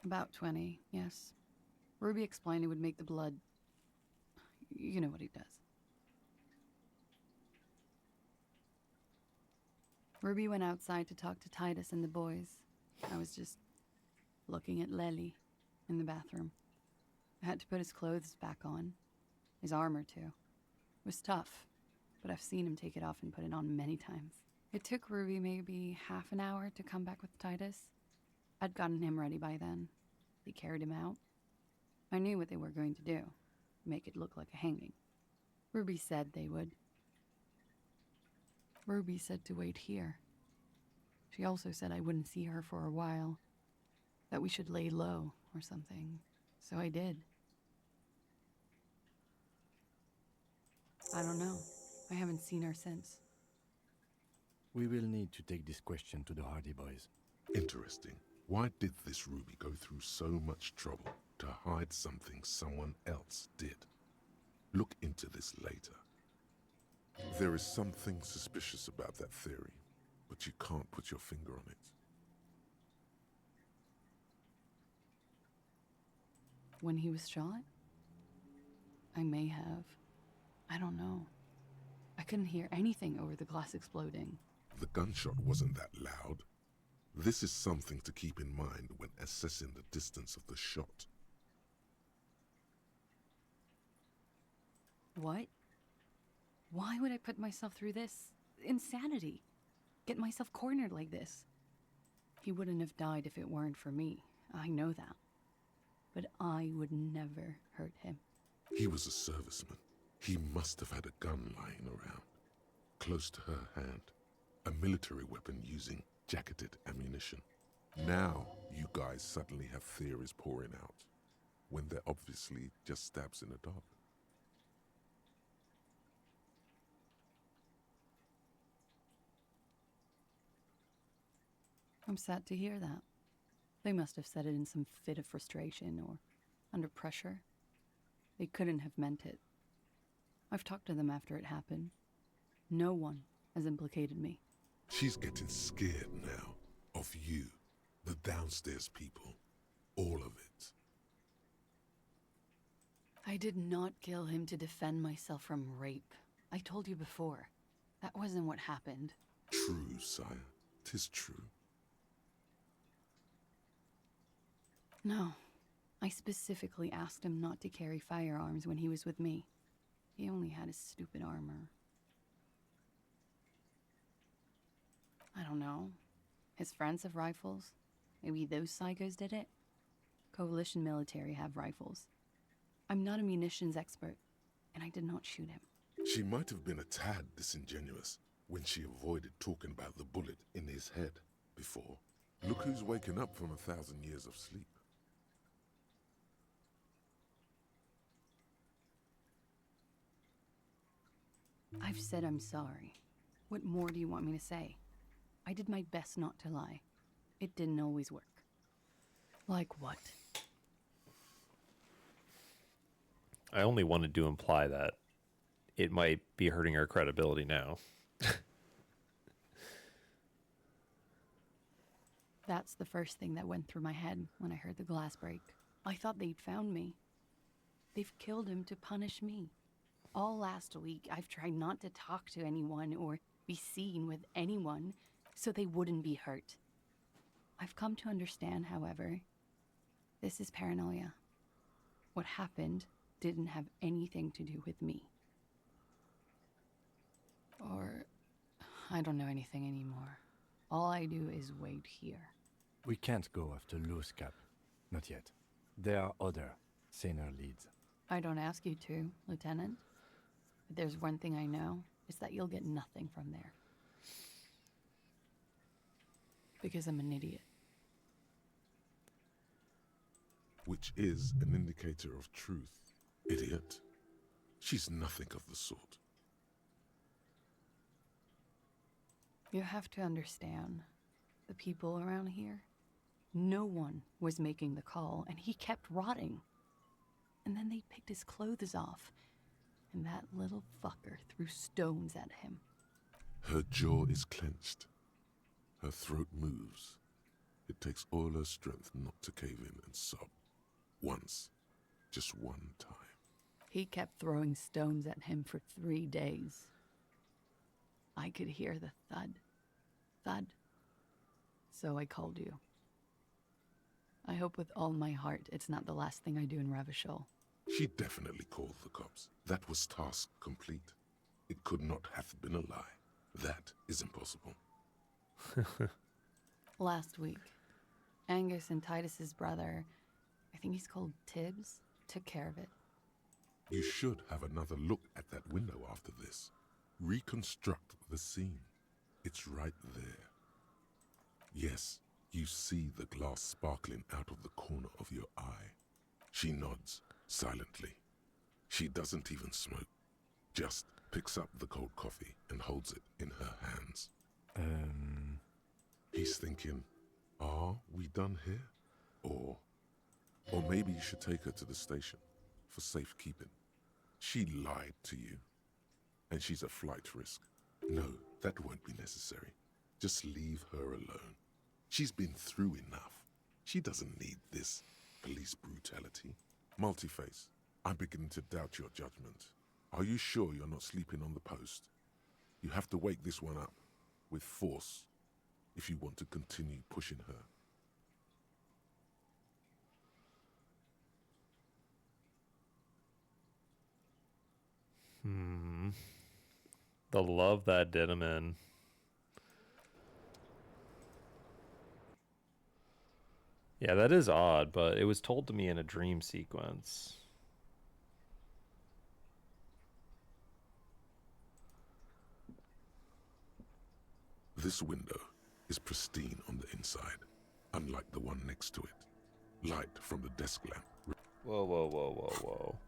About 20, yes. Ruby explained it would make the blood... You know what he does. Ruby went outside to talk to Titus and the boys. I was just looking at Lely in the bathroom. I had to put his clothes back on. His armor, too. It was tough, but I've seen him take it off and put it on many times. It took Ruby maybe half an hour to come back with Titus. I'd gotten him ready by then. They carried him out. I knew what they were going to do. Make it look like a hanging. Ruby said they would. Ruby said to wait here. She also said I wouldn't see her for a while. That we should lay low or something. So I did. I don't know. I haven't seen her since. We will need to take this question to the Hardy Boys. Interesting. Why did this Ruby go through so much trouble to hide something someone else did? Look into this later. There is something suspicious about that theory, but you can't put your finger on it. When he was shot? I may have. I don't know. I couldn't hear anything over the glass exploding. The gunshot wasn't that loud. This is something to keep in mind when assessing the distance of the shot. What? Why would I put myself through this? Insanity. Get myself cornered like this. He wouldn't have died if it weren't for me. I know that. But I would never hurt him. He was a serviceman. He must have had a gun lying around, close to her hand. A military weapon using jacketed ammunition. Now, you guys suddenly have theories pouring out, when they're obviously just stabs in the dark. I'm sad to hear that. They must have said it in some fit of frustration or under pressure. They couldn't have meant it. I've talked to them after it happened. No one has implicated me. She's getting scared now of you, the downstairs people, all of it. I did not kill him to defend myself from rape. I told you before. That wasn't what happened. True, sire. 'Tis true. No. I specifically asked him not to carry firearms when he was with me. He only had his stupid armor. I don't know. His friends have rifles. Maybe those psychos did it? Coalition military have rifles. I'm not a munitions expert, and I did not shoot him. She might have been a tad disingenuous when she avoided talking about the bullet in his head before. Look who's waking up from 1,000 years of sleep. I've said I'm sorry. What more do you want me to say? I did my best not to lie. It didn't always work. Like what? I only wanted to imply that it might be hurting our credibility now. That's the first thing that went through my head when I heard the glass break. I thought they'd found me. They've killed him to punish me. All last week, I've tried not to talk to anyone or be seen with anyone so they wouldn't be hurt. I've come to understand, however, this is paranoia. What happened didn't have anything to do with me. Or, I don't know anything anymore. All I do is wait here. We can't go after Loose Cap. Not yet. There are other, saner leads. I don't ask you to, Lieutenant. But there's one thing I know, is that you'll get nothing from there. Because I'm an idiot. Which is an indicator of truth, idiot. She's nothing of the sort. You have to understand, the people around here, no one was making the call, and he kept rotting. And then they picked his clothes off, and that little fucker threw stones at him. Her jaw is clenched. Her throat moves. It takes all her strength not to cave in and sob. Once. Just one time. He kept throwing stones at him for 3 days. I could hear the thud. Thud. So I called you. I hope with all my heart it's not the last thing I do in Ravishol. She definitely called the cops. That was task complete. It could not have been a lie. That is impossible. Last week, Angus and Titus's brother, I think he's called Tibbs, took care of it. You should have another look at that window after this. Reconstruct the scene. It's right there. Yes, you see the glass sparkling out of the corner of your eye. She nods, silently. She doesn't even smoke. Just picks up the cold coffee and holds it in her hands. He's thinking, are we done here? Or maybe you should take her to the station for safekeeping. She lied to you, and she's a flight risk. No, that won't be necessary. Just leave her alone. She's been through enough. She doesn't need this police brutality. Multiface, I'm beginning to doubt your judgment. Are you sure you're not sleeping on the post? You have to wake this one up with force if you want to continue pushing her. The love that did him in. Yeah, that is odd, but it was told to me in a dream sequence. This window is pristine on the inside, unlike the one next to it. Light from the desk lamp. Whoa, whoa, whoa, whoa, whoa.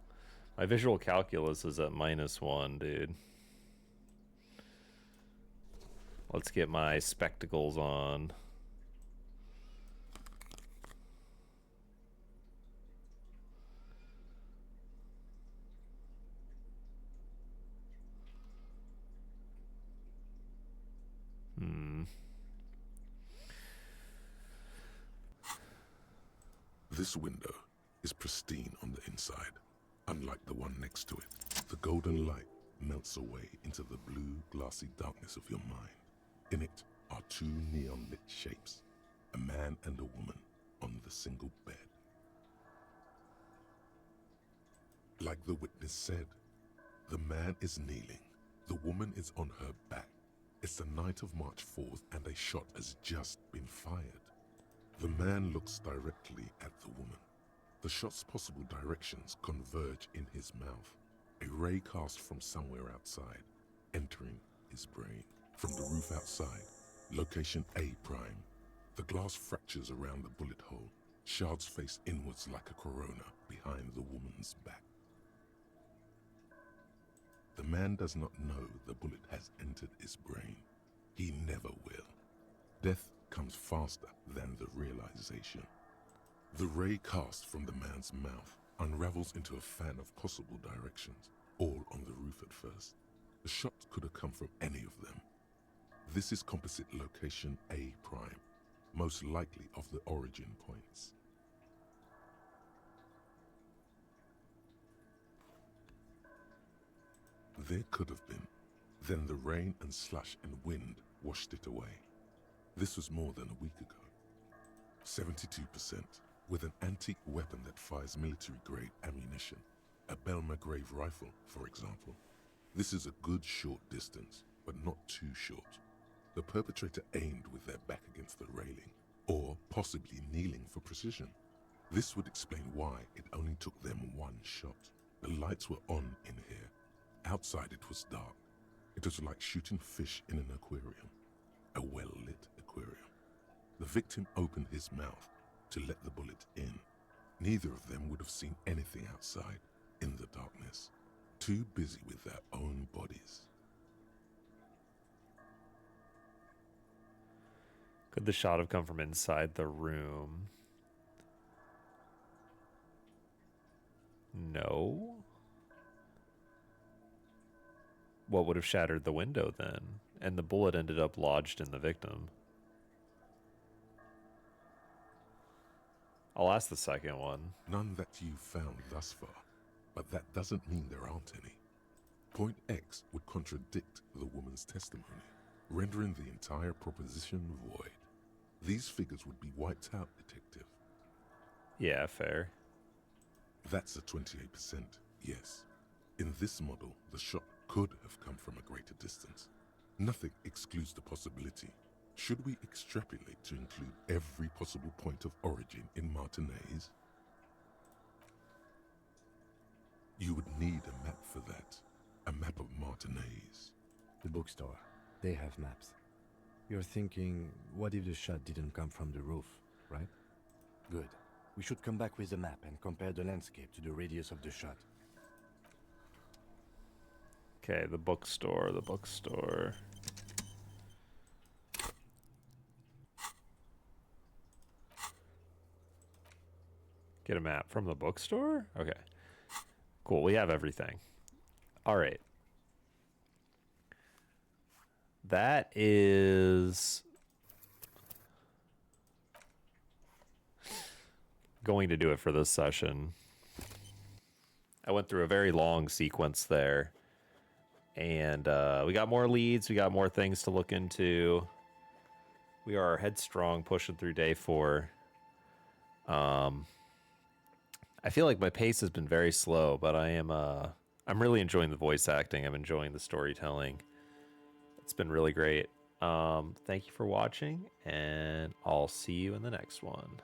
My visual calculus is at -1, dude. Let's get my spectacles on. This window is pristine on the inside, unlike the one next to it. The golden light melts away into the blue, glassy darkness of your mind. In it are two neon-lit shapes, a man and a woman on the single bed. Like the witness said, the man is kneeling, the woman is on her back. It's the night of March 4th and a shot has just been fired. The man looks directly at the woman. The shot's possible directions converge in his mouth. A ray cast from somewhere outside, entering his brain. From the roof outside, location A prime. The glass fractures around the bullet hole. Shards face inwards like a corona behind the woman's back. The man does not know the bullet has entered his brain. He never will. Death comes faster than the realization. The ray cast from the man's mouth unravels into a fan of possible directions, all on the roof at first. The shot could have come from any of them. This is composite location A prime, most likely of the origin points. There could have been. Then the rain and slush and wind washed it away. This was more than a week ago. 72%, with an antique weapon that fires military-grade ammunition. A Belmagrave rifle, for example. This is a good short distance, but not too short. The perpetrator aimed with their back against the railing, or possibly kneeling for precision. This would explain why it only took them one shot. The lights were on in here. Outside it was dark. It was like shooting fish in an aquarium. A well-lit aquarium. The victim opened his mouth to let the bullet in. Neither of them would have seen anything outside, in the darkness. Too busy with their own bodies. Could the shot have come from inside the room? No. What would have shattered the window then? And the bullet ended up lodged in the victim. I'll ask the second one. None that you've found thus far, but that doesn't mean there aren't any. Point X would contradict the woman's testimony, rendering the entire proposition void. These figures would be wiped out, Detective. Yeah, fair. That's a 28%, yes. In this model, the shot could have come from a greater distance. Nothing excludes the possibility. Should we extrapolate to include every possible point of origin in Martinez? You would need a map for that. A map of Martinez. The bookstore. They have maps. You're thinking, what if the shot didn't come from the roof, right? Good. We should come back with a map and compare the landscape to the radius of the shot. Okay, the bookstore, the bookstore. Get a map from the bookstore? Okay. Cool, we have everything. All right. That is going to do it for this session. I went through a very long sequence there. And we got more leads. We got more things to look into. We are headstrong pushing through day 4. I feel like my pace has been very slow, but I'm really enjoying the voice acting. I'm enjoying the storytelling. It's been really great. Thank you for watching, and I'll see you in the next one.